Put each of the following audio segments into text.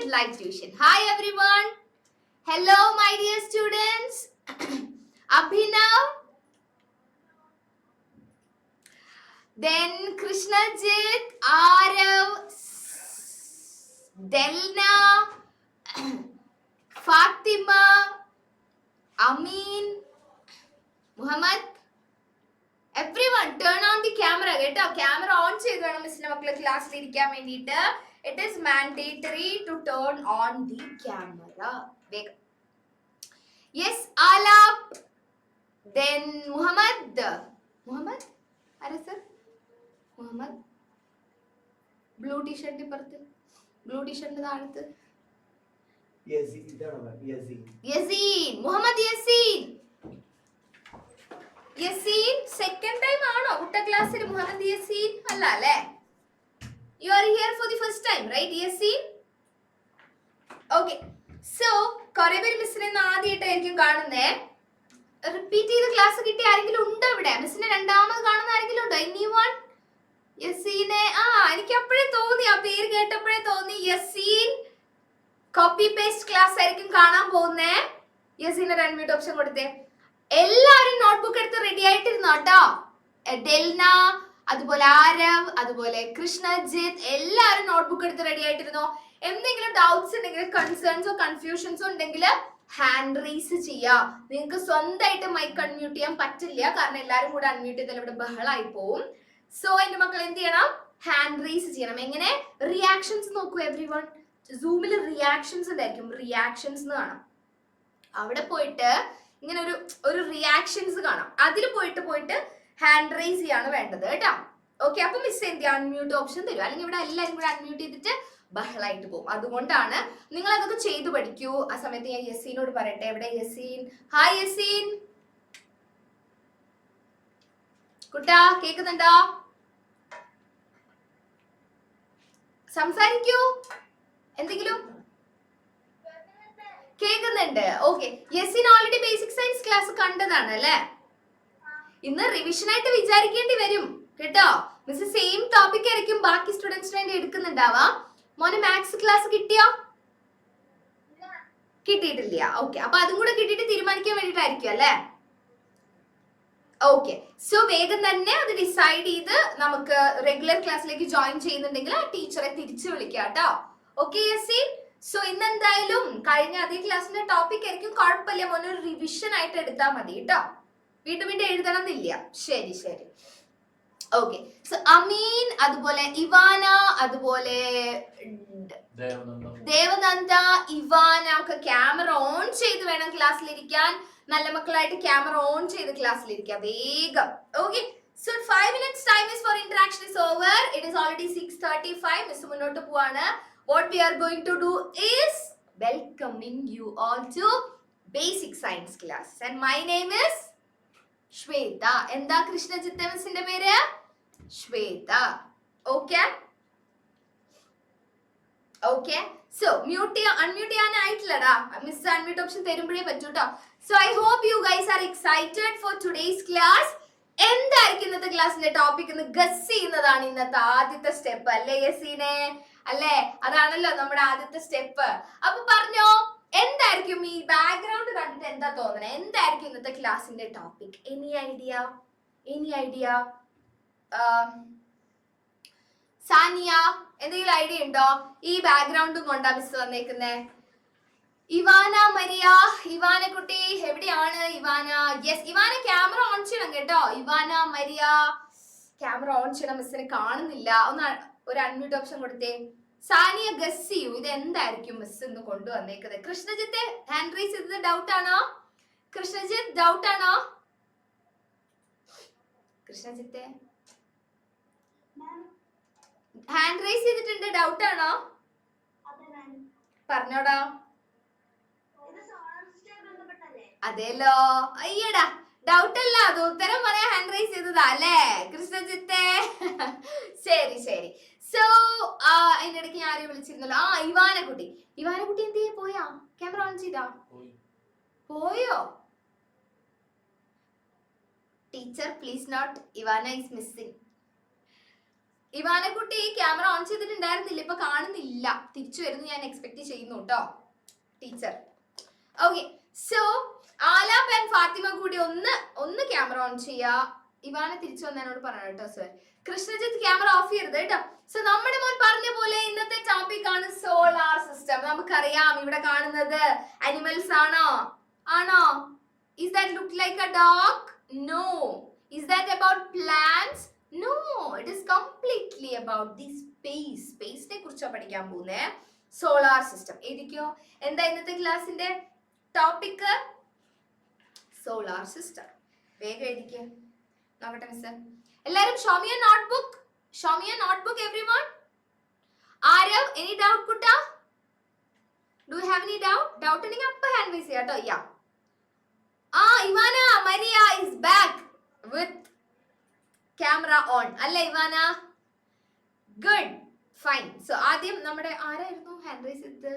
with live tuition. Hi everyone. Hello my dear students. Abhinav. Then Krishnajit, Arav, Delna, Fatima, Amin, Muhammad. Everyone turn on the camera. Get a camera on ചെയ്തു വേണം മിസ്സിന്റെ മക്കളെ ക്ലാസ്സിൽ ഇരിക്കാൻ വേണ്ടിയിട്ട്. It is mandatory to turn on the camera. വേഗം. Yes, Alap. Then Muhammad. Muhammad? ആരാ sir? Muhammad. Blue T shirt ഇപ്പുറത്ത്. Blue ടീഷർട്ടിന്റെ താഴത്ത്. യസീൻ. മുഹമ്മദ് യസീൻ. യസീൻ സെക്കൻഡ് ടൈം ആണോ കുട്ട ക്ലാസ്സിൽ? മുഹമ്മദ് യസീൻ അല്ല അല്ലേ? You are here for the first time, right, Yasin? Okay. So, കുറേ പേര് മിസ്സിനെ ആദ്യമായിട്ടായിരിക്കും കാണുന്നേ. റിപ്പീറ്റ് ചെയ്ത ക്ലാസ് കിട്ടിയ ആരെങ്കിലും ഉണ്ടോ ഇവിടെ? മിസ്സിനെ രണ്ടാമത് കാണുന്ന ആരെങ്കിലും ഉണ്ടോ? Anyone? യസീനെ എനിക്ക് അപ്പോഴേ തോന്നി, ആ പേര് കേട്ടപ്പോഴേ തോന്നി യസീൻ കോപ്പി പേസ്റ്റ് ക്ലാസ് ആയിരിക്കും കാണാൻ പോകുന്നേ. യസീനെ ഒരു അൺമ്യൂട്ട് ഓപ്ഷൻ കൊടുത്തേ. എല്ലാവരും നോട്ട്ബുക്ക് എടുത്ത് റെഡി ആയിട്ടിരുന്നോ കേട്ടോ. ഡെൽന, അതുപോലെ ആരവ്, അതുപോലെ കൃഷ്ണജിത്ത്, എല്ലാവരും നോട്ട്ബുക്ക് എടുത്ത് റെഡി ആയിട്ടിരുന്നോ. എന്തെങ്കിലും ഡൗട്ട്സ് ഉണ്ടെങ്കിൽ, കൺസേൺസോ കൺഫ്യൂഷൻസോ ഉണ്ടെങ്കിൽ ഹാൻഡ് റേസ് ചെയ്യാം. നിങ്ങൾക്ക് സ്വന്തമായിട്ട് മൈക്ക് അൺമ്യൂട്ട് ചെയ്യാൻ പറ്റില്ല, കാരണം എല്ലാവരും കൂടെ അൺമ്യൂട്ട് ചെയ്താൽ ഇവിടെ ബഹളായി പോവും. സോ എന്റെ മക്കൾ എന്ത് ചെയ്യണം? ഹാൻഡ് റേസ് ചെയ്യണം. എങ്ങനെ? റിയാക്ഷൻസ് നോക്കൂ എവ്രി വൺ. സൂമിൽ റിയാക്ഷൻസ് ഉണ്ടായിരിക്കും, റിയാക്ഷൻസ് എന്ന് കാണാം. അവിടെ പോയിട്ട് ഇങ്ങനെ ഒരു റിയാക്ഷൻസ് കാണാം. അതിൽ പോയിട്ട് ഹാൻഡ് റേസ് ചെയ്യാണ് വേണ്ടത് കേട്ടോ. ഓക്കെ, അപ്പൊ മിസ് എന്ത് ചെയ്യാം? അൺമ്യൂട്ട് ഓപ്ഷൻ തരും. അല്ലെങ്കിൽ ഇവിടെ എല്ലാവരും കൂടെ അൺമ്യൂട്ട് ചെയ്തിട്ട് ബഹളായിട്ട് പോകും. അതുകൊണ്ടാണ് നിങ്ങൾ അതൊക്കെ ചെയ്തു പഠിക്കൂ. ആ സമയത്ത് ഞാൻ യസീനോട് പറയട്ടെ. എവിടെ യസീൻ? ഹായ് യസീൻ. കുട്ടാ കേക്കുന്നുണ്ടോ? സംസാരിക്കൂ. എന്തെങ്കിലും കേൾക്കുന്നുണ്ട്. Okay, Yaseen already basic science class കണ്ടതാണ് അല്ലേ? ഇന്ന് റിവിഷൻ ആയിട്ട് വിചാരിക്കേണ്ടി വരും കേട്ടോ. മിസ് സെയിം ടോപ്പിക് ആയിരിക്കും ബാക്കി സ്റ്റുഡൻസിന് വേണ്ടി എടുക്കുന്നുണ്ടാവാം. മോനെ മാത്സ് ക്ലാസ് കിട്ടിയോ? കിട്ടിയിട്ടില്ല. ഓക്കെ, അപ്പൊ അതും കൂടെ കിട്ടിയിട്ട് തീരുമാനിക്കാൻ വേണ്ടിട്ടായിരിക്കും അല്ലേ? ഓക്കെ, സോ വേഗം തന്നെ അത് ഡിസൈഡ് ചെയ്ത് നമുക്ക് റെഗുലർ ക്ലാസ്സിലേക്ക് ജോയിൻ ചെയ്യുന്നുണ്ടെങ്കിൽ ആ ടീച്ചറെ തിരിച്ചു വിളിക്കാം കേട്ടോ. ഓക്കെ യസീൻ. സോ ഇന്ന് എന്തായാലും കഴിഞ്ഞ അതേ ക്ലാസ്സിന്റെ ടോപ്പിക് ആയിരിക്കും. കുഴപ്പമില്ല മോനെ, ഒരു റിവിഷൻ ആയിട്ട് എടുത്താൽ മതി കേട്ടോ. വീണ്ടും എഴുതണം എന്നില്ല. ശരി ശരി. ഓക്കെ, സോ അമീൻ, അതുപോലെ ഇവാന, അതുപോലെ ദേവനന്ദ, ഇവാന ഒക്കെ ക്യാമറ ഓൺ ചെയ്ത് വേണം ക്ലാസ്സിലിരിക്കാൻ. നല്ല മക്കളായിട്ട് ക്യാമറ ഓൺ ചെയ്ത് ക്ലാസ്സിലിരിക്കാം വേഗം. Okay, so 5 minutes time is for interaction is over. It is already 6:35. Miss മുന്നോട്ട് പോവാണ്. What we are going to do is welcoming you all to basic science class, and my name is Shweta. എന്താ കൃഷ്ണജിത്ത് മിസ്സിന്റെ പേര്? Shweta. Okay okay, so unmute ചെയ്യാനായിട്ടില്ലടാ. Miss unmute option തരുമ്പോഴേ പറ്റൂ കേട്ടോ. So I hope you guys are excited for today's class. എന്തായിരിക്കും ഇന്നത്തെ ക്ലാസ്സിന്റെ ടോപ്പിക് എന്ന് ഗസ് ചെയ്യുന്നതാണ് ഇന്നത്തെ ആദ്യത്തെ സ്റ്റെപ്പ് അല്ലേ യസീനെ? അല്ലേ? അതാണല്ലോ നമ്മുടെ ആദ്യത്തെ സ്റ്റെപ്പ്. അപ്പൊ പറഞ്ഞോ, എന്തായിരിക്കും ഈ ബാക്ക്ഗ്രൗണ്ട് കണ്ടിട്ട് എന്താ തോന്നണേ? എന്തായിരിക്കും ഇന്നത്തെ ക്ലാസ്സിന്റെ ടോപ്പിക്? Any idea? സാനിയ, എന്തെങ്കിലും ഐഡിയ ഉണ്ടോ? ഈ ബാക്ക്ഗ്രൗണ്ടും കൊണ്ടാ മിസ് വന്നേക്കുന്നേ. ഇവാന മരിയ, ഇവാന കുട്ടി എവിടെയാണ്? Ivana, yes, Ivana camera on ചെയ്യണം കേട്ടോ. ഇവാന മരിയ ക്യാമറ ഓൺ ചെയ്യണം. മിസ്സിനെ കാണുന്നില്ല. ഒന്ന് ഒരു അൺമ്യൂട്ട് ഓപ്ഷൻ കൊടുത്തേ. സാനിയ ഗസ് ചെയ്യൂ, ഇത് എന്തായിരിക്കും മിസ് ഇന്ന് കൊണ്ടുവന്നേക്കുന്നത്? കൃഷ്ണജിത്തെ ഹാൻഡ് റൈസ് ചെയ്തത് ഡൗട്ട് ആണോ? കൃഷ്ണജിത്ത് ഡൗട്ട് ആണോ? കൃഷ്ണജിത്തെ ഹാൻഡ് റൈസ് ചെയ്തിട്ടുണ്ട്, ഡൗട്ട് ആണോ? പറഞ്ഞോടാ. അതേലോ, അയ്യടാ ഡൗട്ട് അല്ല, അത് ഉത്തരം പറയാൻ ഹാൻഡ് റൈസ് ചെയ്തതാ അല്ലേ കൃഷ്ണജിത്തെ? ശരി ശരി. സോ അതിന്റെ ഇടയ്ക്ക് ഞാൻ ആരെയും വിളിച്ചിരുന്നല്ലോ. ഇവാനക്കുട്ടി എന്ത് ചെയ്യാ? പോയാ? ക്യാമറ ഓൺ ചെയ്താ? പോയോ? Teacher please note, Ivana is missing. ഇവാനക്കുട്ടി ക്യാമറ ഓൺ ചെയ്തിട്ടുണ്ടായിരുന്നില്ല, ഇപ്പൊ കാണുന്നില്ല. തിരിച്ചു വരുന്നു ഞാൻ എക്സ്പെക്ട് ചെയ്യുന്നു കേട്ടോ teacher. Okay, so Alap and Fathima കൂടി ഒന്ന് ക്യാമറ ഓൺ ചെയ്യാ. ഇവാനെ തിരിച്ചു വന്നതിനോട് പറയണം കേട്ടോ സർ. കൃഷ്ണജിത്ത് ക്യാമറ ഓഫ് ചെയ്യരുത് കേട്ടോ. സോ നമ്മുടെ മോൻ പറഞ്ഞ പോലെ ഇന്നത്തെ ടോപ്പിക് ആണ് സോളാർ സിസ്റ്റം. നമുക്കറിയാം ഇവിടെ കാണുന്നത് അനിമൽസ് ആണോ? Is that look like a dog? No. Is that about plants? No. It is completely about the space. Space നെ കുറിച്ചാ പഠിക്കാൻ പോകുന്നേ. സോളാർ സിസ്റ്റം എഴുതിക്കോ. എന്താ ഇന്നത്തെ ക്ലാസ്സിന്റെ ടോപ്പിക്? Solar system. വേഗം എഴുതിക്കോ. നോക്കട്ടെ മിസ്. എല്ലാരും show me a notebook. Show me a notebook everyone. Arav, any doubt kutta? Do you have any doubt? Doubt uണ്ടെങ്കിൽ അപ്പ ഹാൻഡ് റൈസ് ചെയ്യാട്ടോ. Yeah. Ivana, Maria is back with camera on. അല്ല Ivana? Good. Fine. So ആദ്യം നമ്മുടെ ആരായിരുന്നു hand raise ചെയ്തത്?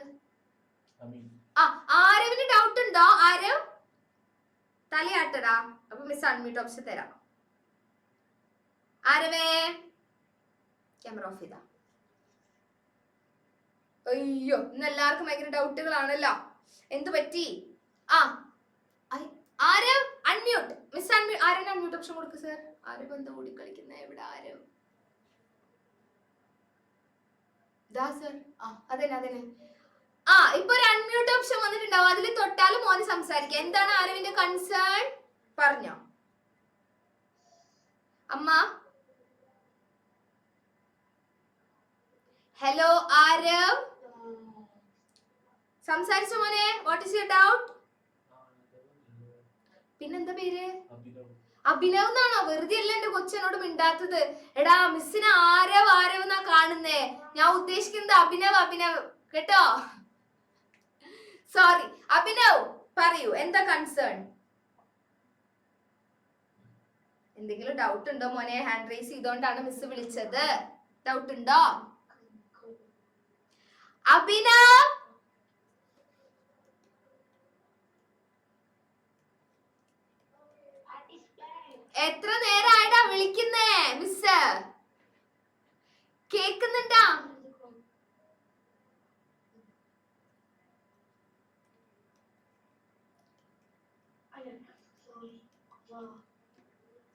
ആരവിന് doubt ഉണ്ടോ? ആരവ് തലയാട്ടടാ. അപ്പൊ miss unmute option തരാം. ആരവേ ക്യാമറ ഓഫ് ചെയ്താ. അയ്യോ, ഇന്ന് എല്ലാവർക്കും ഭയങ്കര ഡൗട്ടുകളാണല്ലോ. എന്തു പറ്റി? ആരവ് അൺമ്യൂട്ട്. Miss unmute. ആരാണ് അൺമ്യൂട്ട് ഓപ്ഷൻ കൊടുക്കുക സർ? ആരവ് എന്താ ഓടി കളിക്കുന്ന? എവിടെ ആരവ്? ദാ സർ. അതന്നെ. ഇപ്പൊ ഒരു അൺമ്യൂട്ട് ഓപ്ഷൻ വന്നിട്ടുണ്ടാവും. അതിൽ തൊട്ടാലും മോന് സംസാരിക്കാം. എന്താണ് ആരവിന്റെ കൺസേൺ? പറഞ്ഞോ അമ്മ. ഹലോ ആരവ്, സംസാരിച്ചോ മോനെ? What is your doubt? പിന്നെന്താ പേര്? അഭിനവ് എന്നാണോ? വെറുതെ അല്ല എന്റെ കൊച്ചനോട് മിണ്ടാത്തത്. എടാ മിസ്സിന് ആരവ് എന്നാ കാണുന്നേ. ഞാൻ ഉദ്ദേശിക്കുന്നത് അഭിനവ് കേട്ടോ. സോറി അഭിനവ്, പറയൂ എന്താ കൺസേൺ? എന്തെങ്കിലും ഡൗട്ട് ഉണ്ടോ മോനെ? ഹാൻഡ് റൈസ് ചെയ്തോണ്ടാണ് മിസ് വിളിച്ചത്. ഡൗട്ട് ഉണ്ടോ അഭിനവ്? എത്ര നേരമായിട്ടാ വിളിക്കുന്നേ മിസ്? കേക്കുന്നുണ്ടാ?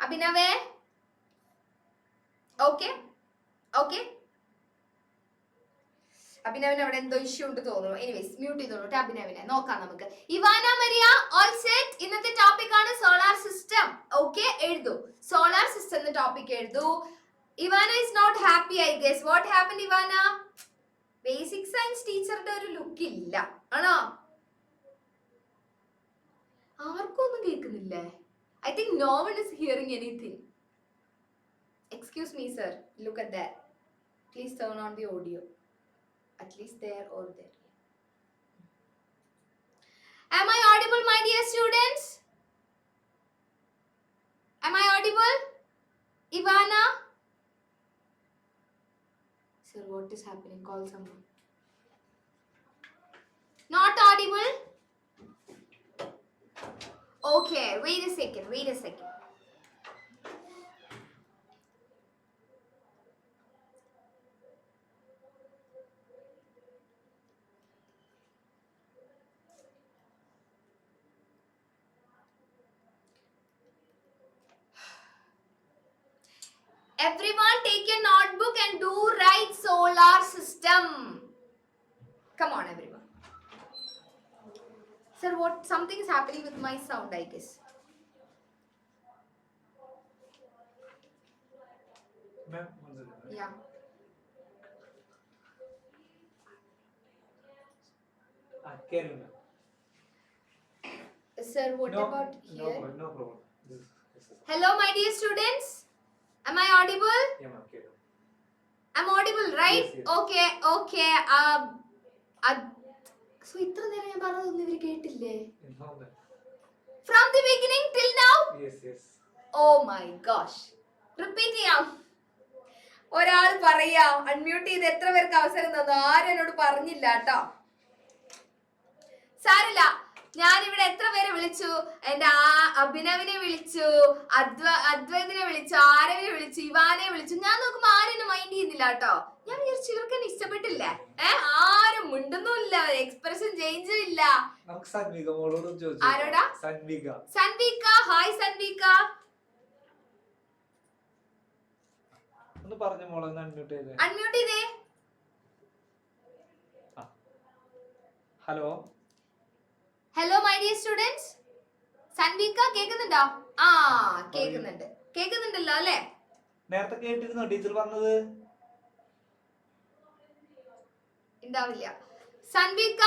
അഭിനവേ ഓക്കെ. അഭിനവിന് അവിടെ എന്തോ ഇഷ്യൂ ഉണ്ട് തോന്നുന്നു. എനിവേസ് മ്യൂട്ട് ചെയ്തോളൂ അഭിനവിനെ. നോക്കാം നമുക്ക്. Ivana Maria all set. ഇന്നത്തെ ടോപ്പിക് ആണ് സോളാർ സിസ്റ്റം. ഓക്കെ, എഴുതൂ. സോളാർ സിസ്റ്റം എന്ന ടോപ്പിക് എഴുതൂ. Ivana is not happy I guess. What happen Ivana? Basic science ടീച്ചറുടെ ഒരു ലുക്ക് ഇല്ല ആണോ? ആർക്കും ഒന്നും കേൾക്കുന്നില്ലേ? I think no one is hearing anything. Excuse me sir, look at that. Please turn on the audio. At least there or there. Am I audible my dear students? Am I audible? Ivana? Sir, what is happening? Call someone. Not audible? Okay, wait a second. Everyone take a notebook and do write solar system. Come on everyone. Sir, something is happening with my sound, I guess. Ma'am, yeah. Carry on. Sir, what about here? No problem. Hello, my dear students. Am I audible? Yeah, ma'am. Carry on. I'm audible, right? Yes. Okay. So ഇത്ര നേരം ഞാൻ പറഞ്ഞതൊന്നും ഇവര് കേട്ടില്ലേ? From the beginning till now? Yes. Oh my gosh. Repeat ചെയ്യാം. ഒരാൾ പറയാ unmute ചെയ്ത് എത്ര പേർക്ക് അവസരം തന്നു? ആരും എന്നോട് പറഞ്ഞില്ല കേട്ടോ. സാരില്ല, ഞാനിവിടെ എത്ര പേരെ വിളിച്ചു? എന്റെ അഭിനവിനെ വിളിച്ചു, അദ്വൈതിനെ വിളിച്ചു, ആരവിനെ വിളിച്ചു, ഇവാനെ വിളിച്ചു. ഞാൻ നോക്കുമ്പോ ആരും മൈൻഡ് ചെയ്യുന്നില്ല കേട്ടോ. ഞാൻ വിചാരിച്ചു ഇവർക്ക് എന്നെ ഇഷ്ടപ്പെട്ടില്ല. ആരും മിണ്ടുന്നുമില്ല, എക്സ്പ്രഷൻ ചേഞ്ചും ഇല്ല. ആരോടാ? സൻവിക. ഹായ് സൻവിക. അൺമ്യൂട്ട് ചെയ്തേ. Hello hello my dear students. Sanvika കേൾക്കുന്നുണ്ടോ? ആ കേൾക്കുന്നുണ്ടല്ലോ അല്ലേ? നേരത്തെ കേട്ടിരുന്നോ ടീച്ചർ പറഞ്ഞത്? ഉണ്ടാവില്ല. സൻവിക.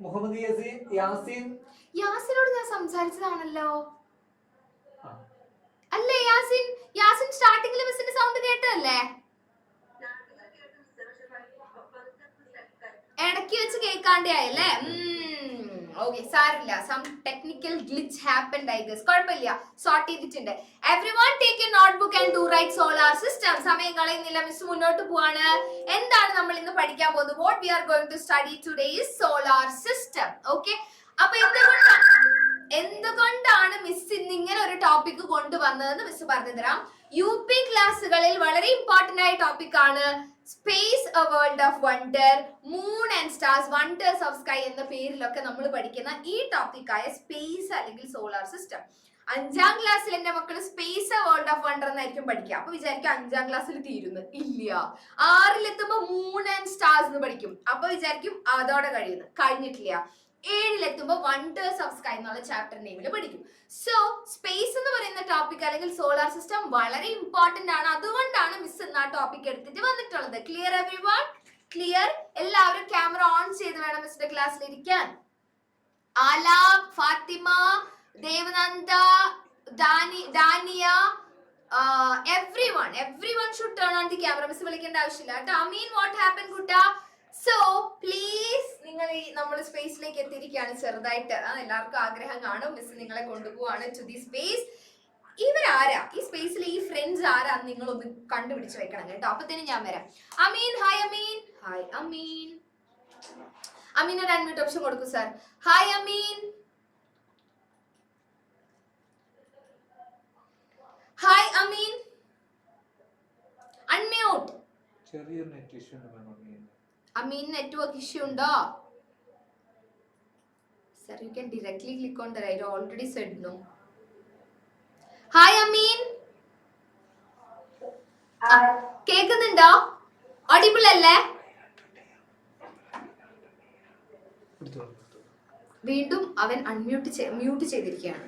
മുഹമ്മദ് യാസീൻ. യാസിനോട് ഞാൻ സംസാരിച്ചതാണല്ലോ അല്ലേ? യാസിൻ സ്റ്റാർട്ടിങ്ങിൽ മിസ്സിന്റെ സൗണ്ട് കേട്ടല്ലേ? ഇടയ്ക്ക് വെച്ച് കേൾക്കാണ്ടേ ആയല്ലേ? ഓക്കെ, സാരില്ല. Some technical glitch happened I guess. കുഴപ്പമില്ല, സോർട്ട് ചെയ്തിട്ടുണ്ട്. Everyone take your notebook and do write solar system. സമയം കളയുന്നില്ല, മിസ് മുന്നോട്ട് പോവാണ്. എന്താണ് നമ്മൾ ഇന്ന് പഠിക്കാൻ പോകുന്നത്? What we are going to study today is solar system. Okay, അപ്പൊ എന്തുകൊണ്ടാണ് മിസ് ഇന്ന് ഇങ്ങനെ ഒരു ടോപ്പിക് കൊണ്ടുവന്നതെന്ന് മിസ് പറഞ്ഞു തരാം. UP ക്ലാസ്സുകളിൽ വളരെ ഇമ്പോർട്ടന്റ് ആയ ടോപ്പിക് ആണ് space A world of wonder, moon and stars, wonders of sky എന്ന പേരിലൊക്കെ നമ്മൾ പഠിക്കുന്ന ഈ ടോപ്പിക്കായ സ്പേസ് അല്ലെങ്കിൽ സോളാർ സിസ്റ്റം. 5ാം ക്ലാസ്സിൽ എന്റെ മക്കൾ space A world of wonder എന്നായിരിക്കും പഠിക്കുക. അപ്പൊ വിചാരിക്കും 5ാം ക്ലാസ്സിൽ തീരുന്നു. ഇല്ല, 6ലെത്തുമ്പോ മൂൺ ആൻഡ് സ്റ്റാർസ് എന്ന് പഠിക്കും. അപ്പൊ വിചാരിക്കും അതോടെ കഴിയുന്നു. കഴിഞ്ഞിട്ടില്ല. 7ലെത്തുമ്പോ വണ്ടേഴ്സ് ഓഫ് സ്കൈ എന്നുള്ള ചാപ്റ്റർ നെയിമിൽ പഠിക്കും. സോ സ്പേസ് എന്ന് പറയുന്ന ടോപ്പിക് അല്ലെങ്കിൽ സോളാർ സിസ്റ്റം വളരെ ഇമ്പോർട്ടന്റ് ആണ്. അതുകൊണ്ടാണ് മിസ് ഇന്ന് ആ ടോപ്പിക് എടുത്തിട്ട് വന്നിട്ടുള്ളത്. Clear everyone? ക്ലിയർ? എല്ലാവരും ക്യാമറ ഓൺ ചെയ്ത് വേണം മിസ്സിന്റെ ക്ലാസ്സിൽ ഇരിക്കാൻ. Alap, Fathima, Devananda, Dania, everyone should turn on the camera. Miss വിളിക്കേണ്ട ആവശ്യമില്ല കേട്ടോ. അമീൻ, what happened Kutta? So please, നിങ്ങൾ ഈ നമ്മൾ സ്പേസിലേക്ക് എത്തിയിരിക്കുകയാണ്. ചെറുതായിട്ട് എല്ലാവർക്കും ആഗ്രഹം കാണും. മിസ് നിങ്ങളെ കൊണ്ടുപോവാണ് ടു ദി സ്പേസ്. ഇവരാരാ? ഈ സ്പേസിലെ ഈ ഫ്രണ്ട്സ് ആരാന്ന് നിങ്ങളൊന്ന് കണ്ടുപിടിച്ച് വെക്കണം കേട്ടോ. അപ്പത്തേനും ഞാൻ വരാം. അമീൻ, ഹായ് അമീൻ. ഹായ് അമീൻ. അമീൻ ഒരു അൺമ്യൂട്ട് ഓപ്ഷൻ കൊടുക്കൂ സാർ. ഹായ് അമീൻ. ഹായ് അമീൻ. അൺമ്യൂട്ട്. ചെറിയൊരു നെറ്റ് ഇഷ്യൂ ഉണ്ട്. Amin, network issue undo? Sir, you can directly click on the right. I already said no. Hi, Amin. കേൾക്കുന്നുണ്ടോ? ഓഡിബിൾ അല്ലേ? വീണ്ടും അവൻ മ്യൂട്ട് ചെയ്തിരിക്കുകയാണ്.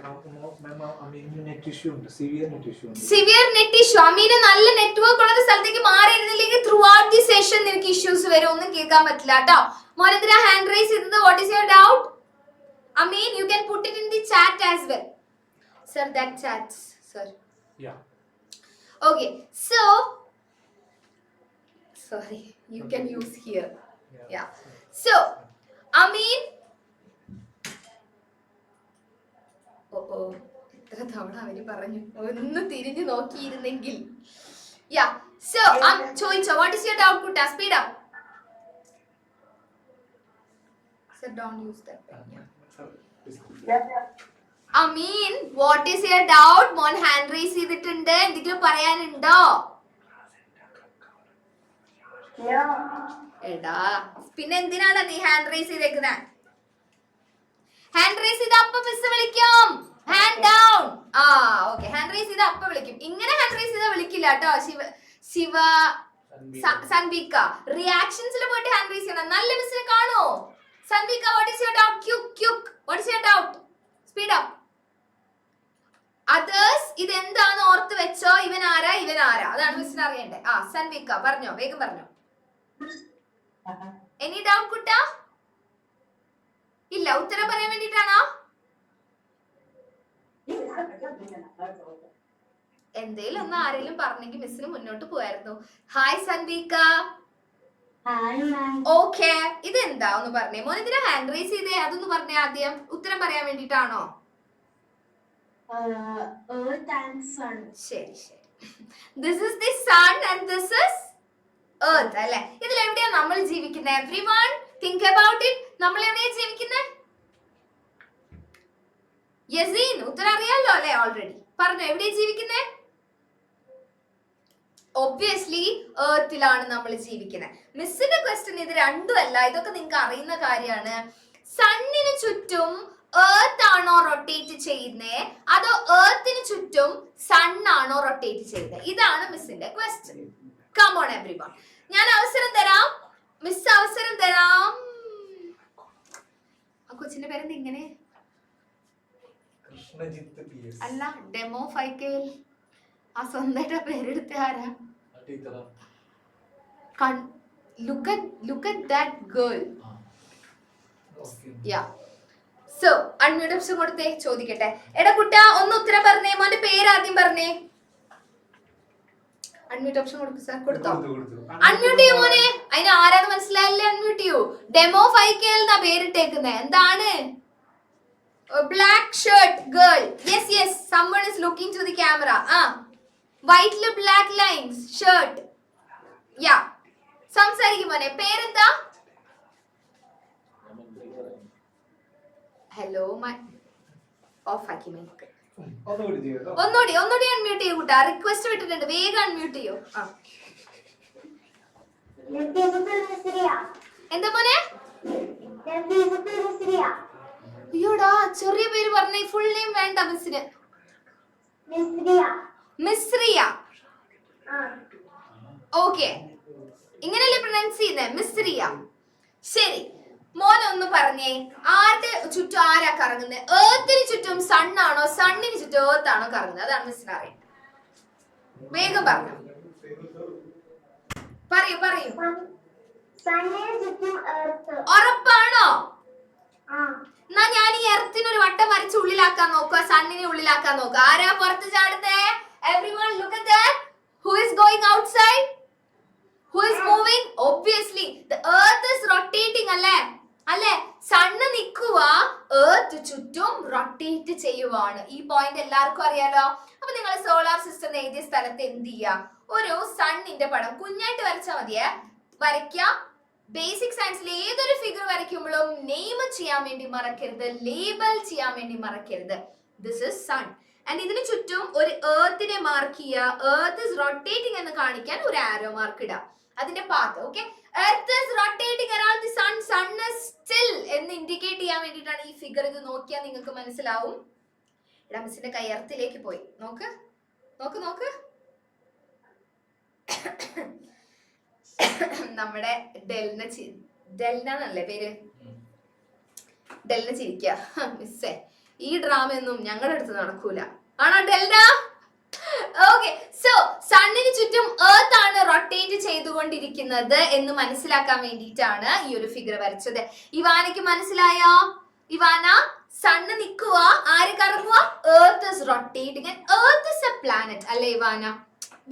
Severe net issue. അമീന് നല്ല network ഉള്ള സ്ഥലത്തേക്ക് മാറിയിരുന്നില്ലെങ്കിൽ ത്രൂ ഔട്ട് ദി സെഷൻ നിനക്ക് ഇഷ്യൂസ് വരും. ഒന്നും കേൾക്കാൻ പറ്റില്ല കേട്ടോ. മോനെന്തിനാ ഹാൻഡ് റൈസ് ചെയ്തത്? What is your doubt? Ameen, you can put it in the chat as well. Sir, that chats sir. Okay, so sorry, you can use here. Yeah. So, Amin. എത്ര തവണ അവന് പറഞ്ഞു ഒന്ന് തിരിഞ്ഞു നോക്കിയിരുന്നെങ്കിൽ. Yeah. So, ചോദിച്ചോ, what is your doubt Kutta? Speed up. Sir, don't use that pen. Yeah. Amin, what is your doubt? മോൻ hand raise ചെയ്തിട്ടുണ്ട്. എന്തെങ്കിലും പറയാനുണ്ടോ? എടാ, പിന്നെ എന്തിനാണ് നീ ഹാൻഡ് റൈസ് ചെയ്തേക്കുന്നത്? ഹാൻഡ് റൈസ് ചെയ്ത അപ്പ മിസ് വിളിക്കും. Hand down. Okay, hand raise ചെയ്ത അപ്പ വിളിക്കും. ഇങ്ങനെ ഹാൻഡ് റൈസ് ചെയ്താൽ വിളിക്കില്ല കേട്ടോ. ശിവ, സൻവിക, റിയാക്ഷൻസിൽ പോയിട്ട് ഹാൻഡ് റൈസ് ചെയ്യണം. നല്ല മിസ്സിനെ കാണോ? Sanvika, what is your doubt? Quick, what is your doubt? Speed up. Others ഇതെന്താന്ന് ഓർത്ത് വെച്ചോ. ഇവൻ ആരാ? അതാണ് മിസ്സിന് അറിയണ്ടേ. സൻവിക പറഞ്ഞോ, വേഗം പറഞ്ഞോ. എനി ഡൗട്ട് കുട്ടാ? ഇല്ല, ഉത്തരം പറയാൻ വേണ്ടിട്ടാണോ? എന്തേലും ഒന്ന് ആരെങ്കിലും പറഞ്ഞെങ്കിൽ മിസ്സിന് മുന്നോട്ട് പോയായിരുന്നു. ഹായ് സൻവിക. ഓക്കെ, ഇതെന്താ ഒന്ന് പറഞ്ഞേ. മോൻ എന്തിനാ ഹാൻഡ് റൈസ് ചെയ്തേ? അതൊന്ന് പറഞ്ഞേ ആദ്യം. ഉത്തരം പറയാൻ വേണ്ടിട്ടാണോ? Earth and sun. ശരി. This is the sun and this is earth അല്ലേ? ഇതിൽ എവിടെയാ നമ്മൾ ജീവിക്കുന്നത്? Everyone think about it. നമ്മൾ എവിടെയാ ജീവിക്കുന്നത്? യസീൻ ഉത്തരം അറിയാലോ അല്ലെ ഓൾറെഡി. പറഞ്ഞു എവിടെയാ ജീവിക്കുന്നേ? ഒബ്വിയസ്ലി ഏർത്തിലാണ് നമ്മൾ ജീവിക്കുന്നത്. മിസ്സിന്റെ ക്വസ്റ്റ്യൻ ഇത് രണ്ടും അല്ല, ഇതൊക്കെ നിങ്ങൾക്ക് അറിയുന്ന കാര്യമാണ്. സണ്ണിന് ചുറ്റും ഏർത്ത് ആണോ റൊട്ടേറ്റ് ചെയ്യുന്നേ അതോ ഏർത്തിന് ചുറ്റും സൺ ആണോ റൊട്ടേറ്റ് ചെയ്യുന്നത്? ഇതാണ് മിസ്സിന്റെ ക്വസ്റ്റ്യൻ. കം ഓൺ എവരിവൺ, ഞാൻ അവസരം തരാം, മിസ് അവസരം തരാം. ആ കൊച്ചിന്റെ പേരെന്ത് ഇങ്ങനെ? അല്ല, ഡെമോ 5K ആ സ്വന്തമായിട്ട് പേരെടുത്ത ആരാ? Look at that girl. Yeah. So, unmute option കൊടുത്തേ, ചോദിക്കട്ടെ. എടാ കുട്ടാ ഒന്ന് ഉത്തരം പറഞ്ഞേ, മോന്റെ പേര് ആദ്യം പറഞ്ഞേ. അൺമ്യൂട്ട് ഓപ്ഷൻ കൊടുക്കൂ സാർ. കൊടുത്തോ? അൺമ്യൂട്ട് ചെയ്യൂ മോനെ. അതിന് ആരാന്ന് മനസ്സിലായില്ലേ? അൺമ്യൂട്ട് ചെയ്യൂ. ഡെമോ 5K എന്നാ പേരിട്ടേക്കുന്നത്. എന്താണ്? Black shirt girl. Yes yes, someone is looking to the camera. വൈറ്റില് ബ്ലാക്ക് ലൈൻസ് ഷർട്ട്. യാ, സംസാരിക്കും മോനെ. പേരെന്താ? ഹലോ ഓഫ് ആക്കി മൈക്ക്. ഒന്നുകൂടി അൺമ്യൂട്ട് ചെയ്യൂ കൂട്ടാ. റിക്വസ്റ്റ് വിട്ടിട്ടുണ്ട്, വേഗം അൺമ്യൂട്ട് ചെയ്യൂ. എന്താ മോനെ? അയ്യോടാ, ചെറിയ പേര് പറഞ്ഞേ, ഫുൾ നെയിം വേണ്ട മിസ്സിന്. മിസ്രിയ. ഓക്കെ, ഇങ്ങനെയല്ലേ പ്രൊനൗൺസ് ചെയ്യുന്നേ? മിസ്രിയ. ശരി, മോനൊന്ന് പറഞ്ഞേ, ആരുടെ ചുറ്റും ആരാ കറങ്ങുന്നത്? ഏർത്തിന് ചുറ്റും സണ്ണാണോ സണ്ണിന് ചുറ്റും ഏർത്താണോ കറങ്ങുന്നത്? അതാണ് മിസ്സിന് അറിയാം. വേഗം പറഞ്ഞു. പറയൂ. ഉറപ്പാണോ? എന്നാ ഞാൻ ഈ എർത്തിനൊരു വട്ടം വരച്ച് ഉള്ളിലാക്കാൻ നോക്കുക, സണ്ണിനെ ഉള്ളിലാക്കാൻ നോക്കുക. ആരാ പുറത്ത് ചാടുന്നേ? Everyone look at that. Who is going outside? Who is moving? Obviously the earth is rotating അല്ലേ? സണ്ണ് നിൽക്കുക, എർത്ത് ചുറ്റും റൊട്ടേറ്റ് ചെയ്യുവാണ്. ഈ പോയിന്റ് എല്ലാവർക്കും അറിയാലോ. അപ്പൊ നിങ്ങൾ സോളാർ സിസ്റ്റം എഴുതിയ സ്ഥലത്ത് എന്ത് ചെയ്യുക? ഒരു സണ്ണിന്റെ പടം കുഞ്ഞായിട്ട് വരച്ചാൽ മതിയേ. വരയ്ക്കുക. ബേസിക് സയൻസിൽ ഏതൊരു ഫിഗർ വരയ്ക്കുമ്പോഴും നെയിം ചെയ്യാൻ വേണ്ടി മറക്കരുത്, ലേബൽ ചെയ്യാൻ വേണ്ടി മറക്കരുത്. This is sun. ആൻഡ് ഇതിന് ചുറ്റും ഒരു എർത്തിനെ മാർക്ക് ചെയ്യുക. എർത്ത് ഇസ് റൊട്ടേറ്റിംഗ് എന്ന് കാണിക്കാൻ ഒരു ആരോ മാർക്ക് ഇടുക. അതിന്റെ path. Okay, earth is rotating around the sun, sun is still എന്ന് ഇൻഡിക്കേറ്റ് ചെയ്യാൻ വേണ്ടിയിട്ടാണ് ഈ ഫിഗർ. ഇത് നോക്കിയാൽ നിങ്ങൾക്ക് മനസ്സിലാവും. ഇവിടെ മിസ്സിന്റെ കൈ എർത്തിലേക്ക് പോയി. നോക്ക്. നമ്മുടെ ഡെൽന എന്നല്ലേ പേര്? ഡെൽന ചിരിക്ക. മിസ്സേ, ഈ ഡ്രാമയൊന്നും ഞങ്ങളുടെ അടുത്ത് നടക്കൂല. ആണോ ഡെൽന? ഓക്കെ, സോ സണ്ണിന് ചുറ്റും എർത്ത് ആണ് റൊട്ടേറ്റ് ചെയ്തുകൊണ്ടിരിക്കുന്നത് എന്ന് മനസ്സിലാക്കാൻ വേണ്ടിയിട്ടാണ് ഈ ഒരു ഫിഗർ വരച്ചത്. ഇവാനയ്ക്ക് മനസ്സിലായോ? ഇവാന, സണ്ണ് നിൽക്കുക, ആര് കറങ്ങുക? Earth is rotating and Earth is a planet അല്ലേ Ivana?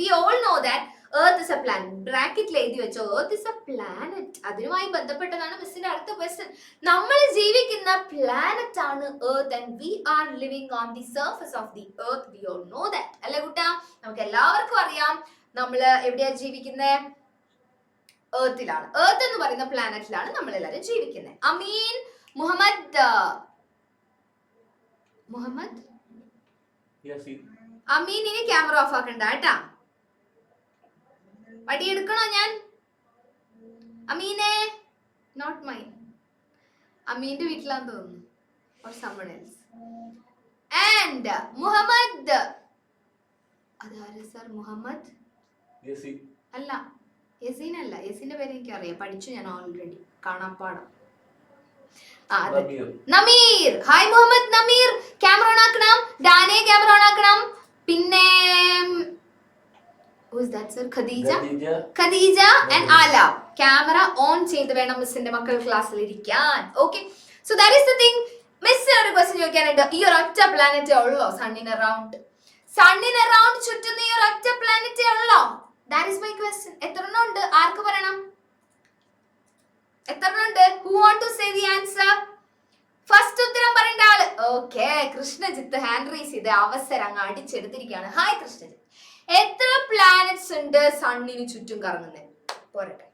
We all know that Earth is a planet. ബ്രാക്കറ്റിൽ എഴുതി വെച്ചോ, Earth is a planet. അതുമായി ബന്ധപ്പെട്ടതാണ് മിസ്സിന്റെ അടുത്ത ക്വസ്റ്റ്യൻ. നമ്മൾ ജീവിക്കുന്ന പ്ലാനറ്റ് ആണ് Earth and we are living on the surface of the Earth. We all know that. അല്ലേ കുട്ടാ? നമുക്ക് എല്ലാവർക്കും അറിയാം നമ്മൾ എവിടെയാ ജീവിക്കുന്നത്? Earthലാണ്. Earth എന്ന് പറയുന്ന പ്ലാനറ്റിലാണ് നമ്മൾ എല്ലാവരും ജീവിക്കുന്നത്. അമീൻ മുഹമ്മദ് അമീൻ, ഇനി ക്യാമറ ഓഫ് ആക്കണ്ട കേട്ടാ. വടി എടുക്കണോ ഞാൻ? അമീനെ, നോട്ട് മൈൻ. അമീന്റെ വീട്ടിലാന്ന് തോന്നുന്നു. or someone else. And Muhammad, അതാരാ സർ? മുഹമ്മദ് അല്ല, യസീൻ അല്ല. യസീന്റെ പേര് എനിക്ക് അറിയാം, പഠിച്ചു ഞാൻ ഓൾറെഡി, കാണാപ്പാടം. Nameer. Hi Muhammad Nameer, camera on ആക്കണം. ഡാനെ ക്യാമറ ഓൺ ആക്കണം. പിന്നെ who is that sir? Khadija and Ala. Camera on ചെയ്ത് വേണം മിസ്സിന്റെ മക്കൾ ക്ലാസ്സിൽ ഇരിക്കാൻ. Okay, so that is the thing. Miss ഒരു ക്വസ്റ്റ്യൻ ചോദിക്കാനുണ്ട്. ഈ ഒരു ഒറ്റ പ്ലാനറ്റേ ഉള്ളോ സണ്ണിന് അറൗണ്ട്? സണ്ണിന് അറൗണ്ട് ചുറ്റുന്ന ഈ ഒരു ഒറ്റ പ്ലാനറ്റേ ഉള്ളോ? That is my question. എത്ര എണ്ണം ഉണ്ട്? ആർക്ക് പറയണം? എത്ര എണ്ണം ഉണ്ട്? Who want to say the answer? First ഉത്തരം പറയേണ്ട ആള്. ഓക്കെ, കൃഷ്ണജിത്ത് ഹാൻഡ് റൈസ് ചെയ്ത് അവസരം അങ്ങ് അടിച്ചെടുത്തിരിക്കുകയാണ്. ഹായ് കൃഷ്ണജിത്ത്. എത്ര പ്ലാനറ്റ്സ് ഉണ്ട് സണ്ണിന് ചുറ്റും കറങ്ങുന്നത്? പോരട്ടെ.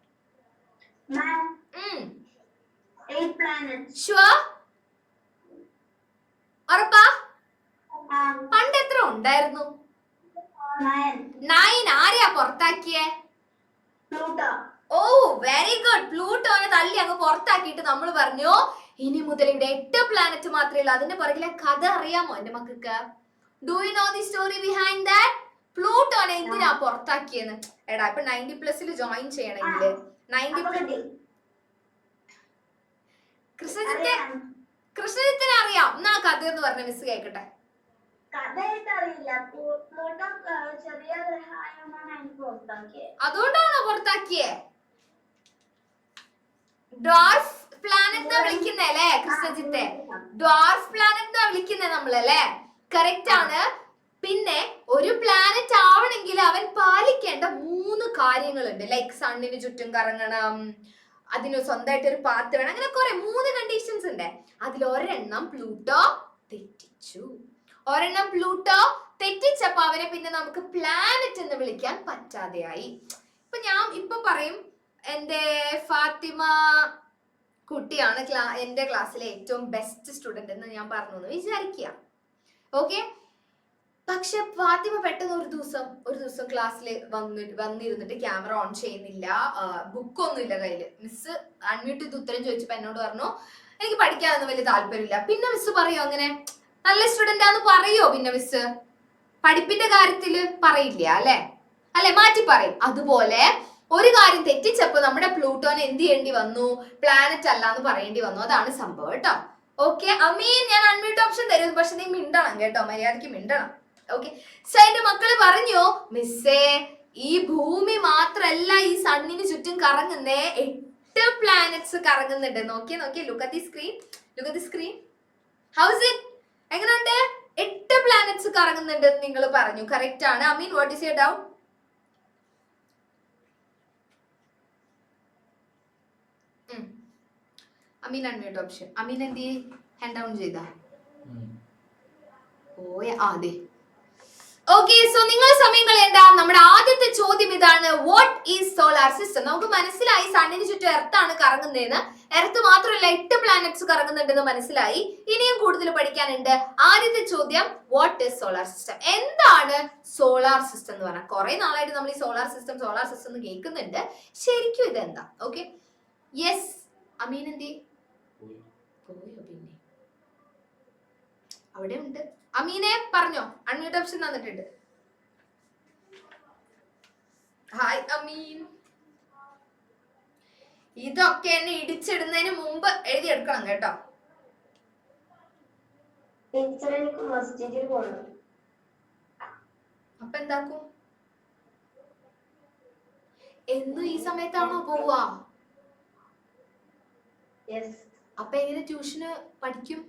ഉറപ്പാ? ഉണ്ടായിരുന്നു? 9. 9. ആരെയാ പുറത്താക്കിയേ? Pluto. ഓ വെരി ഗുഡ്. പ്ലൂട്ടോനെ തള്ളി അങ്ങ് പുറത്താക്കിയിട്ട് നമ്മൾ പറഞ്ഞു ഇനി മുതൽ ഇവിടെ 8 പ്ലാനറ്റ് മാത്രമേ ഉള്ളൂ. അതിന്റെ പുറകിലെ കഥ അറിയാമോ എന്റെ മക്കൾക്ക്? Do you know the story behind that? പ്ലൂട്ടോനെ എന്തിനാ പുറത്താക്കിയെന്ന്? എടാ ഇപ്പൊ 90+ ജോയിൻ ചെയ്യണമെങ്കിൽ 90 കൃഷ്ണജിത്തിനെ അറിയാം. എന്നാ കഥ എന്ന് പറഞ്ഞ മിസ് കേക്കട്ടെ. കഥയായിട്ട് അറിയില്ല. പ്ലൂട്ടോ ചെറിയ ഗ്രഹമായതുകൊണ്ടാണ് എനിക്ക് പുറത്താക്കിയത്. അതുകൊണ്ടാണോ പുറത്താക്കിയേ? ഡ്വാർഫ് പ്ലാനറ്റ് വിളിക്കുന്നല്ലേ കൃഷ്ണജിത്തെ? ഡ്വാർഫ് പ്ലാനറ്റ് വിളിക്കുന്നേ നമ്മളല്ലേ? കറക്റ്റ് ആണ്. പിന്നെ ഒരു പ്ലാനറ്റ് ആവണമെങ്കിൽ അവൻ പാലിക്കേണ്ട 3 കാര്യങ്ങളുണ്ട്. ലൈക്ക് സണ്ണിന് ചുറ്റും കറങ്ങണം, അതിന് സ്വന്തമായിട്ട് ഒരു പാത്ത് വേണം, അങ്ങനെ കുറെ 3 കണ്ടീഷൻസ് ഉണ്ട്. അതിൽ ഒരെണ്ണം പ്ലൂട്ടോ തെറ്റിച്ചു. തെറ്റിച്ചപ്പോ അവനെ പിന്നെ നമുക്ക് പ്ലാനറ്റ് എന്ന് വിളിക്കാൻ പറ്റാതെയായി. ഇപ്പൊ പറയും എന്റെ ഫാത്തിമ കുട്ടിയാണ് എന്റെ ക്ലാസ്സിലെ ഏറ്റവും ബെസ്റ്റ് സ്റ്റുഡന്റ് എന്ന് ഞാൻ പറഞ്ഞു എന്ന് വിചാരിക്കുക. ഓക്കെ, പക്ഷെ ഫാത്തിമ പെട്ടെന്ന് ഒരു ദിവസം ക്ലാസ്സിൽ വന്നിരുന്നിട്ട് ക്യാമറ ഓൺ ചെയ്യുന്നില്ല, ബുക്കൊന്നും ഇല്ല കയ്യില്. മിസ് അൺമ്യൂട്ട് ചെയ്ത് ഉത്തരം ചോദിച്ചപ്പോ എന്നോട് പറഞ്ഞു എനിക്ക് പഠിക്കാനൊന്നും വലിയ താല്പര്യമില്ല. പിന്നെ മിസ് പറയോ അങ്ങനെ നല്ല സ്റ്റുഡന്റ് ആന്ന് പറയോ? പിന്നെ മിസ് പഠിപ്പിന്റെ കാര്യത്തില് പറയില്ല അല്ലെ മാറ്റി പറയും. അതുപോലെ ഒരു കാര്യം തെറ്റിച്ചപ്പോ നമ്മുടെ പ്ലൂട്ടോനെ എന്ത് ചെയ്യേണ്ടി വന്നു? പ്ലാനറ്റ് അല്ല എന്ന് പറയേണ്ടി വന്നു. അതാണ് സംഭവം കേട്ടോ. ഓക്കെ അമീൻ, ഞാൻ അൺമ്യൂട്ട് ഓപ്ഷൻ തരും, പക്ഷെ നീ മിണ്ടണം കേട്ടോ, മര്യാദക്ക് മിണ്ടണം. ഓക്കെ, സോ എന്റെ മക്കള് പറഞ്ഞു മിസ്സേ ഈ ഭൂമി മാത്രല്ല ഈ സണ്ണിന് ചുറ്റും കറങ്ങുന്നേ 8 പ്ലാനറ്റ്സ് കറങ്ങുന്നുണ്ട്. നോക്കിയേ look at the screen. How's it? എങ്ങനെയുണ്ട്? 8 പ്ലാനറ്റ്സ് കറങ്ങുന്നുണ്ട് നിങ്ങൾ പറഞ്ഞു. കറക്റ്റ് ആണ്. Ameen, what is your doubt? Ameen unmute option. Ameen എന്ത് ഹാൻഡ് ഡൗൺ ചെയ്താ? അതെ. ഓക്കെ, സോ നിങ്ങൾ സമയം കളയണ്ട. നമ്മുടെ ആദ്യത്തെ ചോദ്യം ഇതാണ്, വാട്ട് ഈസ് സോളാർ സിസ്റ്റം? നമുക്ക് മനസ്സിലായി സണ്ണിന് ചുറ്റും എർത്താണ് കറങ്ങുന്നതെന്ന്. എർത്ത് മാത്രമല്ല 8 പ്ലാനറ്റ്സ് കറങ്ങുന്നുണ്ടെന്ന് മനസ്സിലായി. ഇനിയും കൂടുതൽ പഠിക്കാനുണ്ട്. ആദ്യത്തെ ചോദ്യം, വാട്ട് ഈസ് സോളാർ സിസ്റ്റം? എന്താണ് സോളാർ സിസ്റ്റം എന്ന് പറഞ്ഞാൽ? കുറെ നാളായിട്ട് നമ്മൾ ഈ സോളാർ സിസ്റ്റം എന്ന് കേൾക്കുന്നുണ്ട്. ശരിക്കും ഇതെന്താ? ഓക്കെ, യെസ് അമീൻ എന്തി പോയോ? പിന്നെ അവിടെ ഉണ്ട്. അമീനെ പറഞ്ഞോ, അൺമ്യൂട്ട് ഓപ്ഷൻ തന്നിട്ടുണ്ട്. ഹായ് അമീൻ. ഇതൊക്കെ എന്നെ ഇടിച്ചിടുന്നതിന് മുമ്പ് എഴുതിയെടുക്കണം കേട്ടോ. അപ്പൊ എന്താക്കും? എന്നും ഈ സമയത്താണോ പോവാ? അപ്പൊ എങ്ങനെ ട്യൂഷന് പഠിക്കും?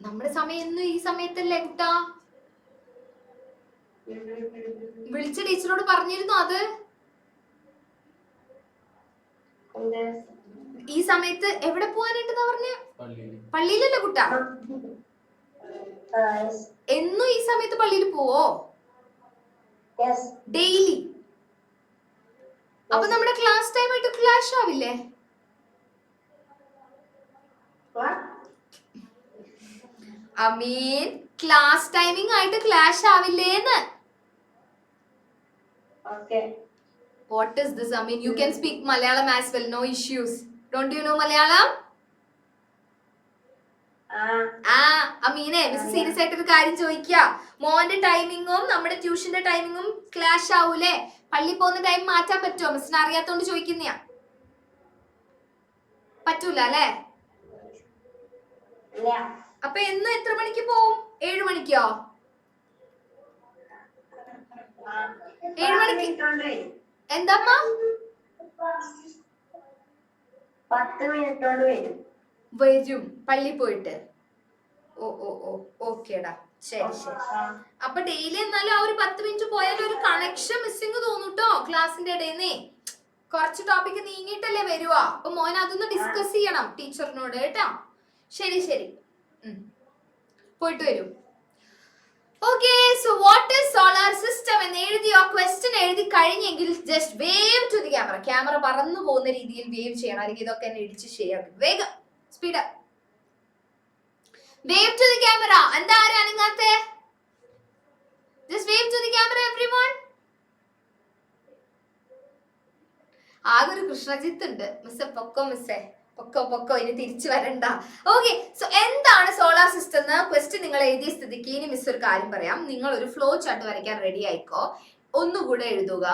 നമ്മുടെ സമയം എന്നും ഈ സമയത്തല്ലേ കുട്ടാ? വിളിച്ച ടീച്ചറോട് പറഞ്ഞിരുന്നു അത്? ഈ സമയത്ത് എവിടെ പോവാനായിട്ടെന്നാ പറഞ്ഞ? പള്ളിയിലല്ലേ കുട്ടാ? എന്നും ഈ സമയത്ത് പള്ളിയിൽ പോവോ? ഡെയിലി? അപ്പൊ നമ്മുടെ ക്ലാസ് ടൈം ആയിട്ട് ക്ലാഷ് ആവില്ലേ? അമീൻ, ക്ലാസ് ടൈമിംഗ് ആയിട്ട് clash ആവില്ലേന്ന്? What is this? I mean, you can speak Malayalam as well, no issues. Don't you know Malayalam? അമീനെ, മിസ് സീരിയസ് ആയിട്ട് ഒരു കാര്യം ചോദിക്കുക. മോന്റെ ടൈമിങ്ങും നമ്മുടെ ട്യൂഷന്റെ ടൈമിങ്ങും ക്ലാഷ് ആവൂലേ? പള്ളി പോകുന്ന ടൈം മാറ്റാൻ പറ്റുമോ? മിസ്സിനെ അറിയാത്തോണ്ട് ചോദിക്കുന്നയാ. പറ്റൂല അല്ലേ? അപ്പൊ എന്നും എത്ര മണിക്ക് പോവും? 7 മണിക്കോ? 7 മണിക്ക് എന്താമ്മ? 10 മിനിറ്റ് കൊണ്ട് വരും പള്ളി പോയിട്ട്. ഓക്കേടാ, ശരി. അപ്പൊ ഡെയിലി എന്നാലും ആ ഒരു 10 മിനിറ്റ് പോയാലും ഒരു കണക്ഷൻ മിസ്സിങ് തോന്നൂട്ടോ ക്ലാസിന്റെ ഇടയിന്നേ. കുറച്ച് ടോപ്പിക് നീങ്ങിയിട്ടല്ലേ വരുവാ. അപ്പൊ മോൻ അതൊന്ന് ഡിസ്കസ് ചെയ്യണം ടീച്ചറിനോട് കേട്ടോ. ശരി, പോയിട്ട് വരൂ. Okay, so what is solar system എന്ന് എഴുതിയോ? ക്വസ്റ്റ്യൻ എഴുതി കഴിഞ്ഞെങ്കിൽ just wave to the camera പറന്നു പോകുന്ന രീതിയിൽ വേവ് ചെയ്യണം. അല്ലെങ്കിൽ ഇതൊക്കെ എന്നെ ഇടിച്ച് ശരിയാക്കും. വേഗം speed. Wave to the camera. എന്താ ആരും അനങ്ങാത്തെ? Just wave to the camera, everyone. ആകെ ഒരു കൃഷ്ണജിത്ത് ഉണ്ട്. മിസ്സേ പൊക്കോ, മിസ്സേ പൊക്കോ, ഇനി തിരിച്ചു വരണ്ട. ഓക്കെ, സോ എന്താണ് സോളാർ സിസ്റ്റം എന്ന് ക്വസ്റ്റ്യൻ നിങ്ങൾ എഴുതിയ സ്ഥിതിക്ക് ഇനി മിസ് ഒരു കാര്യം പറയാം. നിങ്ങൾ ഒരു ഫ്ലോ ചാർട്ട് വരയ്ക്കാൻ റെഡി ആയിക്കോ. ഒന്നുകൂടെ എഴുതുക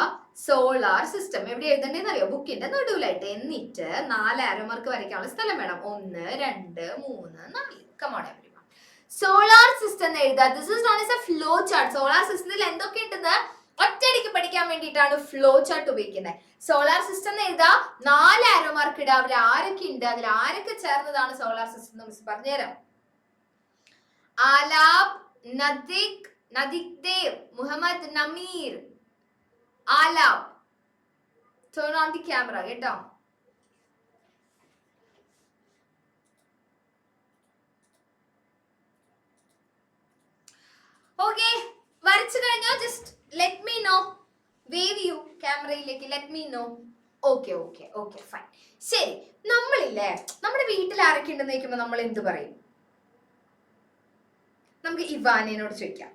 സോളാർ സിസ്റ്റം. എവിടെ എഴുതണ്ടേന്ന് അറിയോ? ബുക്കിന്റെ നടുവിലായിട്ട്. എന്നിട്ട് 4 ആരോ മാർക്ക് വരയ്ക്കാനുള്ള സ്ഥലം വേണം. 1 2 3 4. Come on everyone. സോളാർ സിസ്റ്റം എഴുതുക. This is known as A flow chart. Solar സിസ്റ്റത്തിൽ എന്തൊക്കെ ഉണ്ടെന്ന് ഒറ്റയടിക്ക് പഠിക്കാൻ വേണ്ടിയിട്ടാണ് ഫ്ലോ ചാർട്ട് ഉപയോഗിക്കുന്നത്. സോളാർ സിസ്റ്റം എഴുതാ 4 ആരോ മാർക്ക് ഇടുക. അവർ ആരൊക്കെ ഉണ്ട്, അതിൽ ആരൊക്കെ ചേർന്നതാണ് സോളാർ സിസ്റ്റം എന്ന് മിസ് പറഞ്ഞുതരാം. Alap, Nadik Dev, Muhammad Nameer, Alap. Turn on the camera, കേട്ടോ. ഓക്കെ, വരച്ചു കഴിഞ്ഞോ? Just let me know. Wave you ക്യാമറയിലേക്ക്. Let me know. Okay, fine. ശരി, നമ്മളില്ലേ നമ്മുടെ വീട്ടിൽ ആരൊക്കെ ഉണ്ടെന്ന് ചോദിക്കുമ്പോ നമ്മൾ എന്ത് പറയും? നമുക്ക് ഇവാനോട് ചോദിക്കാം.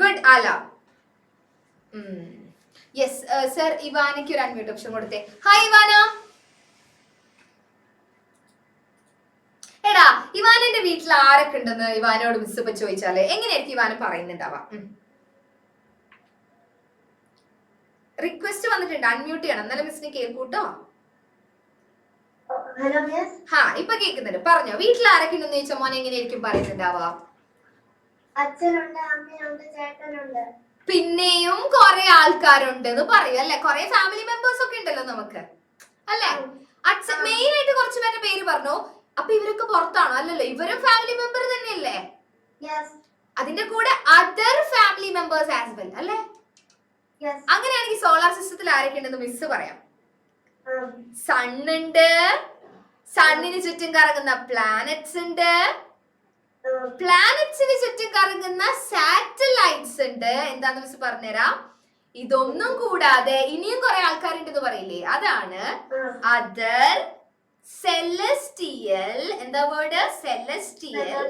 ഗുഡ്, ആല. യെസ് സർ, ഇവാനയ്ക്ക് ഒരു അൺമ്യൂട്ട് ഓപ്ഷൻ കൊടുത്തേ. Hi Ivana. എടാ, ഇവാനന്റെ വീട്ടിൽ ആരൊക്കെ ഉണ്ടെന്ന് ഇവാനോട് മിസ് ഇപ്പൊ ചോദിച്ചാല് എങ്ങനെയായിരിക്കും ഇവാന പറയുന്നുണ്ടാവാ? റിക്വസ്റ്റ് വന്നിട്ടുണ്ട്, അൺമ്യൂട്ട് ചെയ്യണം, എന്നാലും മിസ്സിന് കേൾക്കൂട്ടോ. ഹാ, ഇപ്പൊ കേൾക്കുന്നുണ്ട്. പറഞ്ഞോ, വീട്ടിൽ ആരൊക്കെ ഉണ്ടെന്ന് ചോദിച്ചാൽ മോനെ എങ്ങനെയായിരിക്കും പറയുന്നുണ്ടാവാ? അച്ഛനുണ്ട്, അമ്മയുണ്ട്, ചേട്ടനുണ്ട്. പിന്നെയും കുറെ ആൾക്കാരുണ്ട് എന്ന് പറയും അല്ലെ? കുറെ ഫാമിലി മെമ്പേഴ്സ് ഒക്കെ ഉണ്ടല്ലോ നമുക്ക്, അല്ലെ? അച്ഛൻ മെയിൻ ആയിട്ട് കുറച്ച് പേരുടെ പേര് പറഞ്ഞു. അപ്പൊ ഇവരൊക്കെ പുറത്താണോ? അല്ലല്ലോ, ഇവരും ഫാമിലി മെമ്പർ തന്നെയല്ലേ? അതിന്റെ കൂടെ other family members as well, അല്ലെ? അങ്ങനെയാണെങ്കിൽ സോളാർ സിസ്റ്റത്തിൽ ആരൊക്കെ ഉണ്ടെന്ന് മിസ് പറയാം. സൺ ഉണ്ട്, സണ്ണിന് ചുറ്റും കറങ്ങുന്ന പ്ലാനറ്റ്സ് ഉണ്ട്, പ്ലാനറ്റ്സിന് ചുറ്റും കറങ്ങുന്ന സാറ്റലൈറ്റ്സ് ഉണ്ട്. എന്താന്ന് മിസ് പറഞ്ഞുതരാം. ഇതൊന്നും കൂടാതെ ഇനിയും കുറെ ആൾക്കാരുണ്ടെന്ന് പറയില്ലേ, അതാണ് അതർ സെലസ്റ്റിയൽ, എന്താ വേർഡ്? Celestial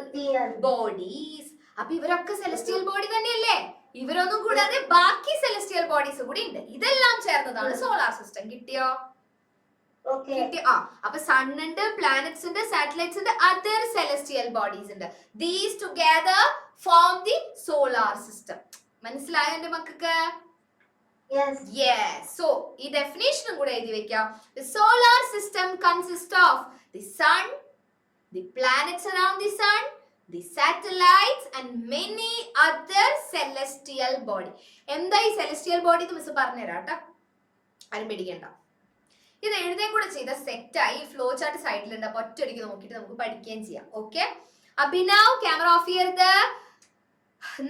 bodies. അപ്പൊ ഇവരൊക്കെ സെലസ്റ്റിയൽ ബോഡി തന്നെയല്ലേ? ഇവരൊന്നും കൂടാതെ ബാക്കി സെലസ്റ്റിയൽ ബോഡീസ് കൂടി ഉണ്ട്. ഇതെല്ലാം ചേർന്നതാണ് സോളാർ സിസ്റ്റം. കിട്ടിയോ? കിട്ടിയോ? അപ്പൊ സൺ ഉണ്ട്, പ്ലാനറ്റ്സ് ഉണ്ട്, സാറ്റലൈറ്റ്സ് ഉണ്ട്, അതർ സെലസ്റ്റിയൽ ബോഡീസ് ഉണ്ട്. These together form the solar system. മനസ്സിലായോ എന്റെ മക്കൾക്ക്? Yes. So, ഈ ഡെഫിനേഷനും കൂടെ എഴുതി വെക്കാം. The solar system consists of the sun, the planets around the sun, the satellites and many other celestial body. എന്താ ഈ celestial body എന്ന് മിസ് പറഞ്ഞുതരാം കേട്ടോ, ആരും പേടിക്കണ്ട. ഇത് എഴുതുകയും കൂടെ ചെയ്ത സെറ്റായി. ഫ്ലോ ചാർട്ട് സൈഡിലുണ്ട്, അപ്പൊ ഒറ്റയടിക്ക് നോക്കിയിട്ട് നമുക്ക് പഠിക്കുകയും ചെയ്യാം. ഓക്കെ, അഭിനവ് ക്യാമറ ഓഫ് ചെയ്യരുത്.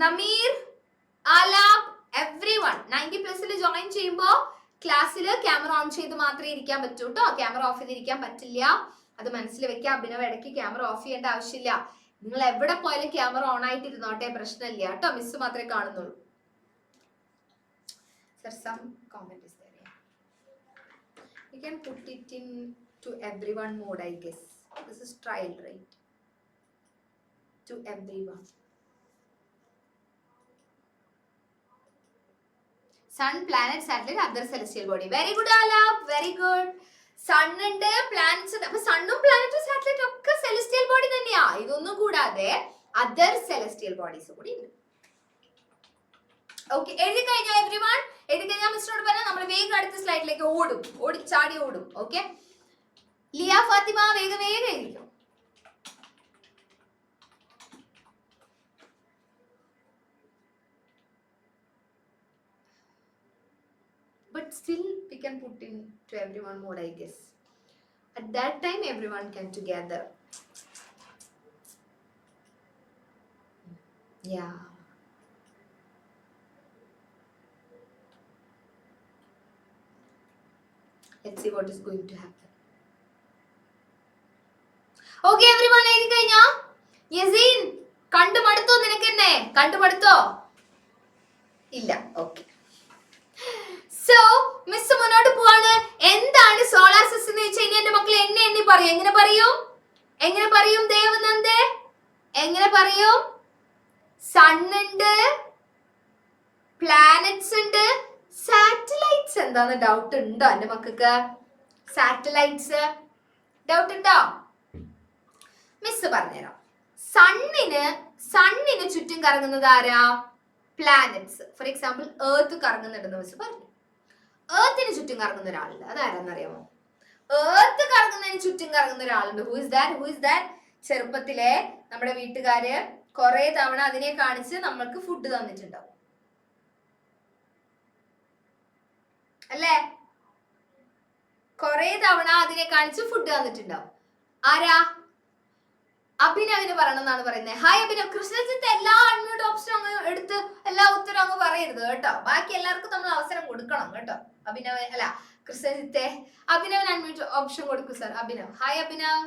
നമീർ, ആലാപ്, എവ്രിവൺ 90+ ജോയിൻ ചെയ്യുമ്പോ ക്ലാസ്സിൽ ക്യാമറ ഓൺ ചെയ്ത് മാത്രമേ ഇരിക്കാൻ പറ്റൂ കേട്ടോ. ക്യാമറ ഓഫ് ചെയ്തിരിക്കാൻ പറ്റില്ല, അത് മനസ്സിൽ വെക്കാം. അഭിനവ് ഇടയ്ക്ക് ക്യാമറ ഓഫ് ചെയ്യേണ്ട ആവശ്യമില്ല. നിങ്ങൾ എവിടെ പോയാലും ക്യാമറ ഓൺ ആയിട്ട് ഇരുന്നോട്ടെ, പ്രശ്നമില്ല കേട്ടോ. മിസ് മാത്രമേ കാണുന്നുള്ളൂ. Sir, some comment is there. You can put it in to everyone mode, I guess. This is trial, right? To everyone. Sun, planet, satellite, other celestial body. Very good, Alap. Very good. Sun ഉണ്ട്, planets ഉണ്ട്. അപ്പൊ സണ്ണും പ്ലാനറ്റും സാറ്റലൈറ്റും ഒക്കെ celestial body തന്നെയാ. ഇതൊന്നും കൂടാതെ other celestial bodies കൂടി ഉണ്ട്. Okay, എഴുതി കഴിഞ്ഞാൽ എവ്രിവൺ? എഴുതി കഴിഞ്ഞാൽ മിസ്റ്ററോട് പറഞ്ഞാൽ നമ്മൾ വേഗം അടുത്ത സ്ലൈഡിലേക്ക് ചാടി ഓടും. ഓക്കെ, ലിയ ഫാത്തിമ വേഗം എഴുതിക്കും. But still we can put in to everyone mode, I guess. At that time everyone can together. Yeah. Let's see what is going to happen. Okay, everyone, എഴുതി കഴിഞ്ഞോ? യസീൻ, കണ്ടുമടുത്തോ? നിനക്കെന്നെ കണ്ടുമടുത്തോ? ഇല്ല. ഓക്കെ, സോ മിസ് മുന്നോട്ട് പോവാണ്. എന്താണ് solar system എന്ന് വെച്ചാൽ ഇനി എന്റെ മക്കൾ എണ്ണി പറയും. എങ്ങനെ പറയും? എങ്ങനെ പറയും ദേവനന്ദേ? എങ്ങനെ പറയും? സൺ ഉണ്ട്, പ്ലാനറ്റ്സ് ഉണ്ട്, സാറ്റലൈറ്റ്സ്. എന്താന്ന് ഡൗട്ട് ഉണ്ടോ എന്റെ മക്കൾക്ക്? സാറ്റലൈറ്റ്സ് ഡൗട്ട് ഉണ്ടോ? മിസ് പറഞ്ഞുതരാം. സണ്ണിന് ചുറ്റും കറങ്ങുന്നത് ആരാ? പ്ലാനറ്റ്സ്. ഫോർ എക്സാമ്പിൾ ഏർത്ത് കറങ്ങുന്നുണ്ടെന്ന് മിസ് പറഞ്ഞു. ഏർത്തിന് ചുറ്റും കറങ്ങുന്ന ഒരാളുണ്ട്, അതാരെന്നറിയാമോ? ഏർത്ത് കറങ്ങുന്നതിന് ചുറ്റും കറങ്ങുന്ന ഒരാളുണ്ട്. Who is that? ചെറുപ്പത്തിലെ നമ്മുടെ വീട്ടുകാര് കുറെ തവണ അതിനെ കാണിച്ച് നമ്മൾക്ക് ഫുഡ് തന്നിട്ടുണ്ടാവും, അല്ലേ? കുറെ തവണ അതിനെ കാണിച്ച് ഫുഡ് തന്നിട്ടുണ്ടാവും. ആരാ? അഭിനവിന് പറയണം എന്നാണ് പറയുന്നത്. ഹായ് അഭിനവ്. കൃഷ്ണജിത്ത് എല്ലാ അൺമ്യൂട്ട് ഓപ്ഷനും അങ്ങ് എടുത്ത് എല്ലാ ഉത്തരം അങ്ങ് പറയരുത് കേട്ടോ. ബാക്കി എല്ലാവർക്കും നമ്മൾ അവസരം കൊടുക്കണം കേട്ടോ. അഭിനവ് അല്ല കൃഷ്ണജിത്തെ, അഭിനവൻ അൺമ്യൂട്ട് ഓപ്ഷൻ കൊടുക്കും സാർ. അഭിനവ്. ഹായ് അഭിനവ്.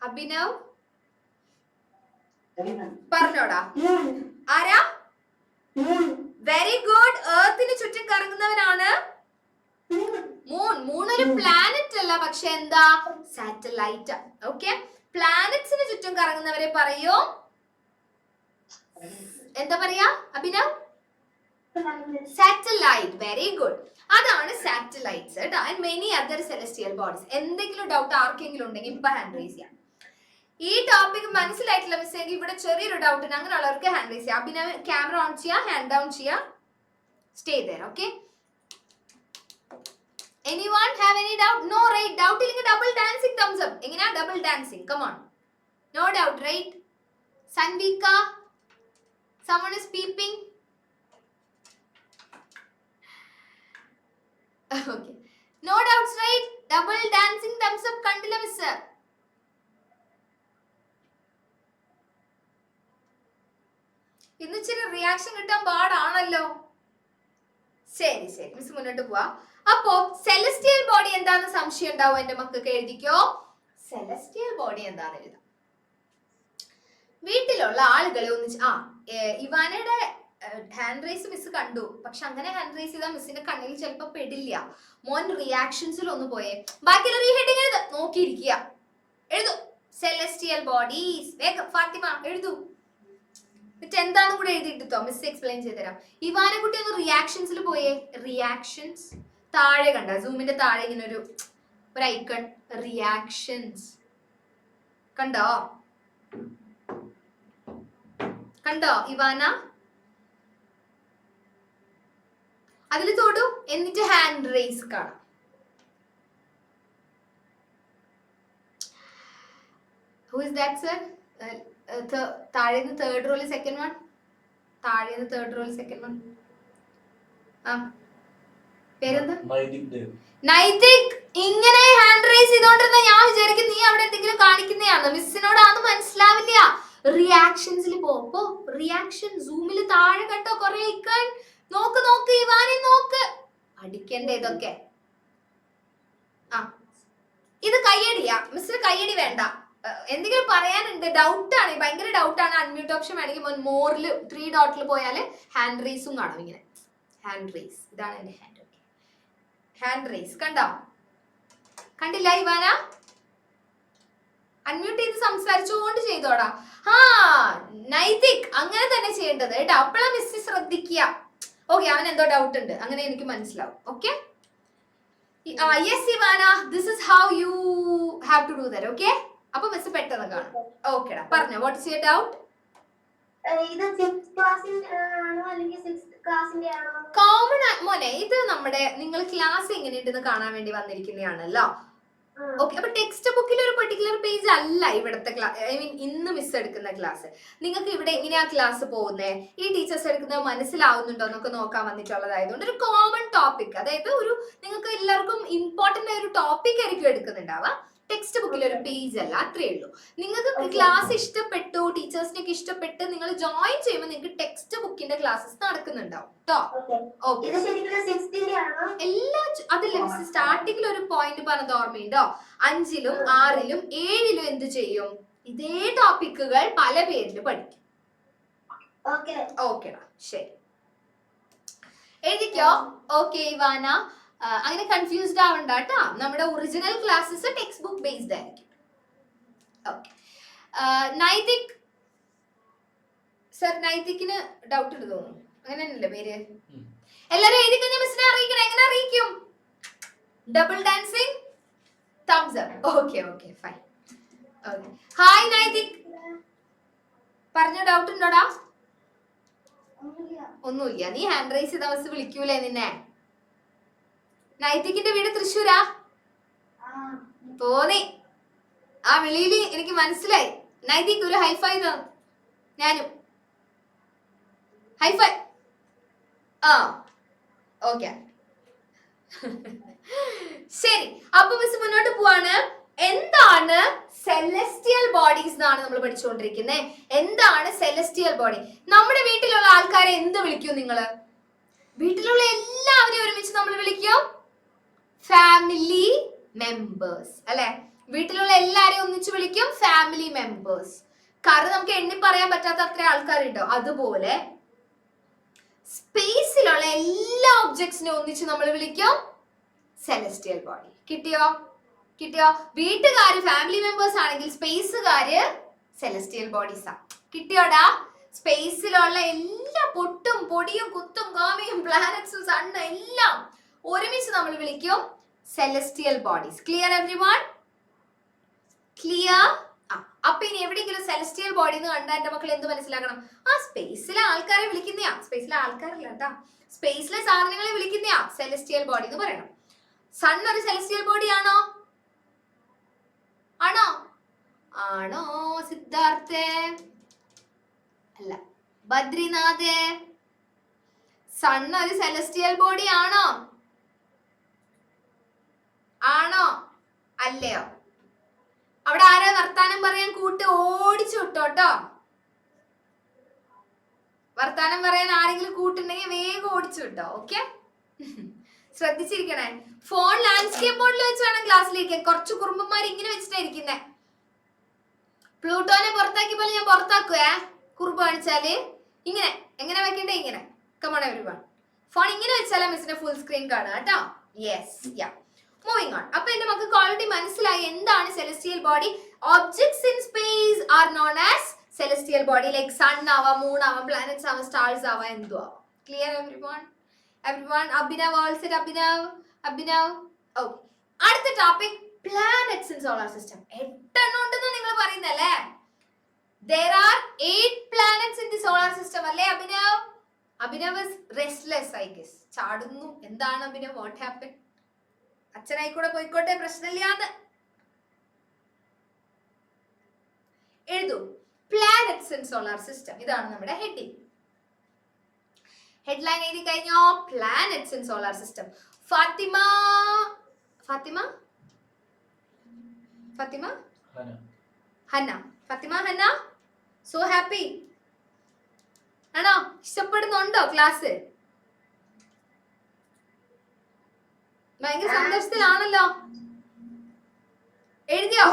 അഭിനവ് പറഞ്ഞോടാ. ആരാ? Very good. ഏർത്തിന് ചുറ്റും കറങ്ങുന്നവനാണ് മൂൺ ഒരു പ്ലാനറ്റ് അല്ല, പക്ഷെ എന്താ? സാറ്റലൈറ്റ്. ഓക്കെ, പ്ലാനറ്റ്സിന് ചുറ്റും കറങ്ങുന്നവരെ പറയൂ. എന്താ പറയാ അഭിനവ്? സാറ്റലൈറ്റ്. Very good. അതാണ് സാറ്റലൈറ്റ്സ് കേട്ടോ. And many other celestial bodies. എന്തെങ്കിലും ഡൗട്ട് ആർക്കെങ്കിലും ഉണ്ടെങ്കിൽ ഇപ്പൊ ഹാൻഡ് റൈസ് ചെയ്യാം. ഈ ടോപ്പിക് മനസ്സിലായിട്ടില്ല മിസ്സെങ്കിൽ ഇവിടെ ചെറിയൊരു ഡൗട്ട് ഉണ്ട്, അങ്ങനെയുള്ളവർക്ക് ഹാൻഡ് റൈസ് ചെയ്യാം. അഭിനവ് ക്യാമറ ഓൺ ചെയ്യാ, ഹാൻഡ് ഡൗൺ ചെയ്യാ, stay there. Okay, anyone have any doubt? No, right? Doubt illinga double dancing thumbs up. Engina double dancing, come on. No doubt, right? Sanvika, someone is peeping. Okay, no doubts, right? Double dancing thumbs up kandilla miss. ഇന്ന് ഇച്ചിരി reaction കിട്ടാൻ പാടാണല്ലോ. ശരി ശരി miss മുന്നോട്ട് പോവാ. അപ്പോ celestial body എന്താന്ന് സംശയം ഉണ്ടാവും എന്റെ മക്കൾക്ക്? എഴുതിക്കോ. സെലസ്റ്റിയൽ ബോഡി എന്താന്ന് എഴുതാം. വീട്ടിലുള്ള ആളുകളെ ഒന്നിച്ച് ഇവാനയുടെ ഹാൻഡ് റൈസ് മിസ് കണ്ടു, പക്ഷെ അങ്ങനെ ഹാൻഡ് റൈസ് ചെയ്താൽ മിസ്സിന്റെ കണ്ണിൽ ചിലപ്പോ പെടില്ല. മോൻ റിയാക്ഷൻസിൽ ഒന്ന് പോയേ. ബാക്കിയുള്ള റീഹെഡിങ് എഴുത നോക്കിയിരിക്കുക. എഴുതു സെലസ്റ്റിയൽ ബോഡീസ്. വേഗം ഫാത്തിമ എഴുതൂ. എന്നിട്ട് എന്താണെന്നും കൂടെ എഴുതിയിട്ടോ മിസ് എക്സ്പ്ലെയിൻ ചെയ്തുതരാം. ഇവാനെ കുട്ടി ഒന്ന് റിയാക്ഷൻസിൽ പോയേ. റിയാക്ഷൻസ് താഴെ കണ്ട, സൂമിന്റെ താഴെ ഇങ്ങനെ ഒരു ഐക്കൺ റിയാക്ഷൻസ് കണ്ടോ? കണ്ടോ ഇവാന? അതിൽ തൊടു, എന്നിട്ട് ഹാൻഡ് റൈസ് കാണാം. Who is that sir? താഴേന്ന് തേർഡ് റോയിൽ സെക്കൻഡ് വൺ. താഴേന്ന് തേർഡ് റോയിൽ സെക്കൻഡ് വൺ. പേരെന്താ? നൈതിക്. ഇങ്ങനെ ഹാൻഡ് റൈസ് ചെയ്തോണ്ടിരുന്ന ഞാൻ വിചാരിക്കും നീ അവിടെ എന്തെങ്കിലും കാണിക്കുന്നതാണ്. മിസ്സിനോടാന്ന് മനസ്സിലാവില്ല. റിയാക്ഷൻസിൽ പോ. റിയാക്ഷൻ സൂമിൽ താഴെ കണ്ടോ കൊറേ ഐക്കൺ. നോക്ക് ഇവാനെ നോക്ക്. അടിക്കണ്ടേ ഇതൊക്കെ? ഇത് കയ്യടിയാ. മിസ്സിന് കയ്യടി വേണ്ട. എന്തെങ്കിലും പറയാനുണ്ട്? ഡൗട്ടാണ്, ഭയങ്കര ഡൗട്ടാണ്. അൺമ്യൂട്ട് ഓപ്ഷൻ വേണമെങ്കിൽ മോറിൽ 3 ഡോട്ടിൽ പോയാൽ ഹാൻഡ് റൈസും കാണും. ഇങ്ങനെ ഹാൻഡ് റൈസ്. ഇതാണ് എന്റെ ഹാൻഡ്. ഹാൻഡ് റൈസ് കണ്ടോ? കണ്ടില്ല ഇവാന? അൺമ്യൂട്ട് ചെയ്ത് സംസാരിച്ചുകൊണ്ട് ചെയ്തോടാ. നൈതിക് അങ്ങനെ തന്നെ ചെയ്യേണ്ടത് കേട്ടോ. അപ്പോഴാ മിസ് ശ്രദ്ധിക്കുക. ഓക്കെ, അവൻ എന്തോ ഡൗട്ട് ഉണ്ട്, അങ്ങനെ എനിക്ക് മനസ്സിലാവും. Okay, yes Ivana, this is how you have to do that. Okay, അപ്പൊ മിസ് പെട്ടെന്ന് കാണും. ഓക്കെടാ, പറഞ്ഞോ. What is your doubt? Come on മോനെ, ഇത് നമ്മുടെ നിങ്ങൾ ക്ലാസ് എങ്ങനെയുണ്ടെന്ന് കാണാൻ വേണ്ടി വന്നിരിക്കുന്നതാണല്ലോ. ഓക്കെ, അപ്പൊ ടെക്സ്റ്റ് ബുക്കിൽ ഒരു പെർട്ടിക്കുലർ പേജ് അല്ല ഇവിടുത്തെ ക്ലാസ്. ഐ മീൻ ഇന്ന് മിസ് എടുക്കുന്ന ക്ലാസ്. നിങ്ങൾക്ക് ഇവിടെ എങ്ങനെയാ ക്ലാസ് പോകുന്നത്, ഈ ടീച്ചേഴ്സ് എടുക്കുന്നത് മനസ്സിലാവുന്നുണ്ടോ എന്നൊക്കെ നോക്കാൻ വന്നിട്ടുള്ളതായതുകൊണ്ട് ഒരു കോമൺ ടോപ്പിക്, അതായത് ഒരു നിങ്ങൾക്ക് എല്ലാവർക്കും ഇമ്പോർട്ടന്റ് ആയ ഒരു ടോപ്പിക് ആയിരിക്കും എടുക്കുന്നുണ്ടാവാം. ടെക്സ്റ്റ് ബുക്കിൽ ഒരു പേജ് അല്ല, അത്രേ ഉള്ളൂ. നിങ്ങൾക്ക് ക്ലാസ് ഇഷ്ടപ്പെട്ടു, ടീച്ചേഴ്സിനൊക്കെ ഇഷ്ടപ്പെട്ട് നിങ്ങൾ ജോയിൻ ചെയ്യുമ്പോൾ നിങ്ങൾക്ക് ടെക്സ്റ്റ് ബുക്കിന്റെ ക്ലാസ്സസ് നടക്കുന്നുണ്ടാവും കേട്ടോ. ഓക്കെ, എല്ലാ അതില്ല മിസ് സ്റ്റാർട്ടിങ്ങിൽ ഒരു പോയിന്റ് പറഞ്ഞത് ഓർമ്മയുണ്ടോ? 5ലും 6ലും 7ലും എന്ത് ചെയ്യും? ഇതേ ടോപ്പിക്കുകൾ പല പേരിൽ പഠിക്കും. ഓക്കേടാ, ശരി എഴുതിക്കോ. ഓക്കെ ഇവാന, അങ്ങനെ കൺഫ്യൂസ്ഡ് ആവണ്ട കേട്ടോ. നമ്മുടെ original classes text book based ആയിരിക്കും. ഓക്കെ, നൈതിക് സർ, നൈതിക്കിന് ഡൗട്ട് ഉണ്ട് തോന്നുന്നു, അങ്ങനെ തന്നെയല്ലേ പേര്? എല്ലാരും എഴുതി കഴിഞ്ഞാൽ മിസ്സിനെ അറിയിക്കണം. എങ്ങനെ അറിയിക്കും? Double dancing, thumbs up. Okay okay fine. Okay, hi Naithik, പറഞ്ഞ ഡൗട്ട് ഉണ്ടോടാ? ഒന്നുമില്ല. നീ ഹാൻഡ് റൈസ് ചെയ്ത ബസ് വിളിക്കൂലേ നിന്നെ? നൈതികിന്റെ വീട് തൃശ്ശൂരാ? തോന്നി, ആ വിളിയില് എനിക്ക് മനസ്സിലായി. നൈതിക് ഒരു ഹൈഫൈ തന്നു. ഞാനും ഹൈഫൈ. ആ ഓക്കെ ശരി. അപ്പൊ മിസ് മുന്നോട്ട് പോവാണ്. എന്താണ് സെലസ്റ്റിയൽ ബോഡീസ് എന്നാണ് നമ്മൾ പഠിച്ചുകൊണ്ടിരിക്കുന്നത്. എന്താണ് സെലസ്റ്റിയൽ ബോഡി? നമ്മുടെ വീട്ടിലുള്ള ആൾക്കാരെ എന്ത് വിളിക്കും നിങ്ങള്? വീട്ടിലുള്ള എല്ലാവരെയും ഒരുമിച്ച് നമ്മൾ വിളിക്കും ഫാമിലി മെമ്പേഴ്സ്, അല്ലെ? വീട്ടിലുള്ള എല്ലാരെയും ഒന്നിച്ച് വിളിക്കും ഫാമിലി മെമ്പേഴ്സ്. കാരണം നമുക്ക് എണ്ണി പറയാൻ പറ്റാത്ത അത്ര ആൾക്കാരുണ്ടോ. അതുപോലെ സ്പേസിലുള്ള എല്ലാ ഒബ്ജക്ട്സിനെ ഒന്നിച്ച് നമ്മൾ വിളിക്കും സെലസ്റ്റിയൽ ബോഡി. കിട്ടിയോ? കിട്ടിയോ? വീട്ടുകാര് ഫാമിലി മെമ്പേഴ്സ് ആണെങ്കിൽ സ്പേസുകാര് സെലസ്റ്റിയൽ ബോഡീസ് ആ. കിട്ടിയോടാ? സ്പേസിലുള്ള എല്ലാ പൊട്ടും പൊടിയും കുത്തും കാമിയും പ്ലാനറ്റ്സും സണ്ണും എല്ലാം ഒരുമിച്ച് നമ്മൾ വിളിക്കും celestial bodies. Clear everyone? Clear? അപ്പൊ ഇനി എവിടെയെങ്കിലും സെലസ്റ്റിയൽ ബോഡി എന്ന് കണ്ടാൽ എന്റെ മക്കൾ എന്ത് മനസ്സിലാക്കണം? ആ സ്പേസിലെ ആൾക്കാരെ വിളിക്കുന്നയാ. സ്പേസിലെ ആൾക്കാരല്ല കേട്ടാ, സ്പേസിലെ സാധനങ്ങളെ വിളിക്കുന്നയാ സെലസ്റ്റിയൽ ബോഡി എന്ന് പറയണം. സൺ ഒരു സെലസ്റ്റിയൽ ബോഡി ആണോ? ആണോ? ആണോ സിദ്ധാർത്ഥേ? അല്ല. ബദ്രിനാഥേ, സൺ ഒരു സെലസ്റ്റിയൽ ബോഡി ആണോ? ആണോ അല്ലയോ? അവിടെ ആരാ വർത്താനം പറയാൻ കൂട്ട് ഓടിച്ചു വിട്ടോട്ടോ. വർത്താനം പറയാൻ ആരെങ്കിലും കൂട്ടുണ്ടെങ്കിൽ വേഗം ഓടിച്ചു വിട്ടോ. ഓക്കെ, ശ്രദ്ധിച്ചിരിക്കണേ. ഫോൺ ലാൻഡ്സ്കേപ്പ് മോഡിൽ വെച്ച് വേണം ക്ലാസ്സിലേക്ക്. കുറച്ച് കുറുമ്പന്മാർ ഇങ്ങനെ വെച്ചിട്ടായിരിക്കുന്നേ. പ്ലൂട്ടോനെ പുറത്താക്കി പോലെ ഞാൻ പുറത്താക്കുവേ. കുറുമ്പ് കാണിച്ചാല് ഇങ്ങനെ. എങ്ങനെ വെക്കണ്ടേ? ഇങ്ങനെ. കമോൺ എവരിവൺ, ഫോൺ ഇങ്ങനെ വെച്ചാലാ മിസ്സിന്റെ ഫുൾ സ്ക്രീൻ കാണുക കേട്ടോ. Yes, ya. Moving on. അപ്പൊ എന്റെ മക്കൾക്ക് ഓൾറെഡി മനസ്സിലായി എന്താണ് celestial body. Objects in space are known as celestial body. Like sun ആവാം, മൂൺ ആവാം, പ്ലാനറ്റ്സ് ആവാം, സ്റ്റാർസ് ആവാം, എന്തും ആവാം. Clear everyone? Everyone? Abhinav also Abhinav. Abhinav okay. അടുത്ത topic planets in solar system. 8 എണ്ണം ഉണ്ടെന്ന് നിങ്ങൾ പറയുന്നല്ലേ? There are 8 planets in the solar system. അല്ലേ Abhinav? Abhinav is restless, I guess. ചാടുന്നു. എന്താണ് അഭിനവ്? What happened? അച്ഛനായിക്കൂടെ പോയിക്കോട്ടെ, പ്രശ്നമില്ലാതെ എഴുതൂ. Planets in solar system. ഇതാണ് നമ്മുടെ ഹെഡിങ്. ഹെഡ്ലൈൻ എഴുതി കഴിഞ്ഞോ? Planets in solar system. Fathima, Fathima, Fathima, Hanna. Fathima, Hanna, so happy ആണോ? ഇഷ്ടപ്പെടുന്നുണ്ടോ ക്ലാസ്? ഭയങ്കര സന്തോഷത്തിലാണല്ലോ. എഴുതിയോ?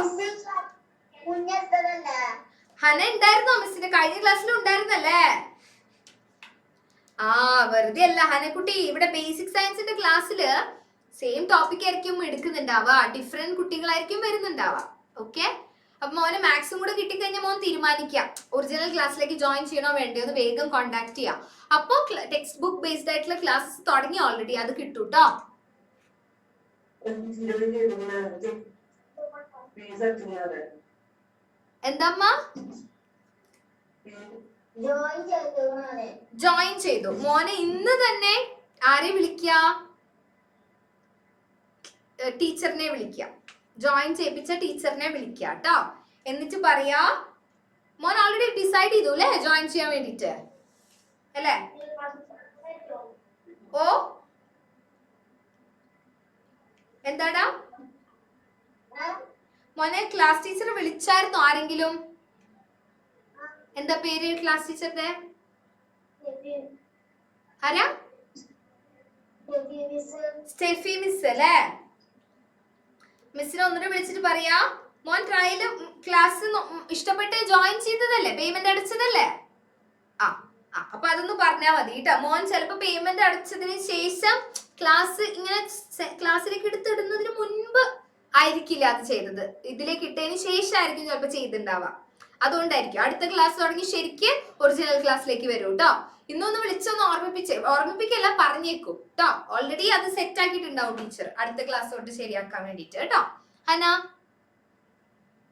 ഹന ഉണ്ടായിരുന്നോ മിസ്സിന്റെ കഴിഞ്ഞ ക്ലാസ്സിലും ഉണ്ടായിരുന്നല്ലേ? ആ വെറുതെ അല്ല ഹനക്കുട്ടി. ഇവിടെ ബേസിക് സയൻസിന്റെ ക്ലാസ്സില് സെയിം ടോപ്പിക് ആയിരിക്കും എടുക്കുന്നുണ്ടാവുക. ഡിഫറെന്റ് കുട്ടികളായിരിക്കും വരുന്നുണ്ടാവുക. ഓക്കെ, അപ്പൊ മോനെ മാത്സും കൂടെ കിട്ടിക്കഴിഞ്ഞാൽ മോൻ തീരുമാനിക്കാം ഒറിജിനൽ ക്ലാസ്സിലേക്ക് ജോയിൻ ചെയ്യണോ വേണ്ടയോ എന്ന് വേഗം കോൺടാക്ട് ചെയ്യാം. അപ്പൊ ടെക്സ്റ്റ് ബുക്ക് ബേസ്ഡ് ആയിട്ടുള്ള ക്ലാസ്സസ് തുടങ്ങി ഓൾറെഡി. അത് കിട്ടൂട്ടോ. എന്താമ്മ? ജോയിൻ ചെയ്തു മോനെ. ഇന്ന് തന്നെ ആരെ വിളിക്ക? ടീച്ചറിനെ വിളിക്ക. ജോയിൻ ചെയ്യിപ്പിച്ച ടീച്ചറിനെ വിളിക്ക കേട്ടോ. എന്നിട്ട് പറയാ മോൻ ഓൾറെഡി ഡിസൈഡ് ചെയ്തു അല്ലേ ജോയിൻ ചെയ്യാൻ വേണ്ടിട്ട് അല്ലേ? ഓ എന്താടാ മോനെ? ക്ലാസ് ടീച്ചർ വിളിച്ചായിരുന്നോ ആരെങ്കിലും? എന്താ പേര് ക്ലാസ് ടീച്ചറിന്റെ? ആരാ? സ്റ്റെഫി മിസ് അല്ലേ? മിസ്സിനെ ഒന്നുകൂടെ വിളിച്ചിട്ട് പറയാ മോൻ ട്രയല് ക്ലാസ് ഇഷ്ടപ്പെട്ട് ജോയിൻ ചെയ്തതല്ലേ? പേയ്മെന്റ് അടച്ചതല്ലേ? ആ അപ്പൊ അതൊന്ന് പറഞ്ഞാൽ മതി കേട്ടോ. മോൻ ചിലപ്പോ പേയ്മെന്റ് അടച്ചതിന് ശേഷം ക്ലാസ് ഇങ്ങനെ ക്ലാസ്സിലേക്ക് എടുത്തിടുന്നതിന് മുൻപ് ആയിരിക്കില്ല അത് ചെയ്തത്, ഇതിലേക്ക് ഇട്ടതിന് ശേഷം ആയിരിക്കും ചിലപ്പോൾ ചെയ്തിട്ടുണ്ടാവാം. അതുകൊണ്ടായിരിക്കും അടുത്ത ക്ലാസ് തുടങ്ങി ശരിക്ക് ഒറിജിനൽ ക്ലാസ്സിലേക്ക് വരും കേട്ടോ. ഇന്നൊന്ന് വിളിച്ചൊന്ന് ഓർമ്മിപ്പിക്കല്ല, പറഞ്ഞേക്കും കേട്ടോ. ഓൾറെഡി അത് സെറ്റ് ആക്കിയിട്ടുണ്ടാവും ടീച്ചർ അടുത്ത ക്ലാസ് തൊട്ട് ശരിയാക്കാൻ വേണ്ടിട്ട് കേട്ടോ ഹന.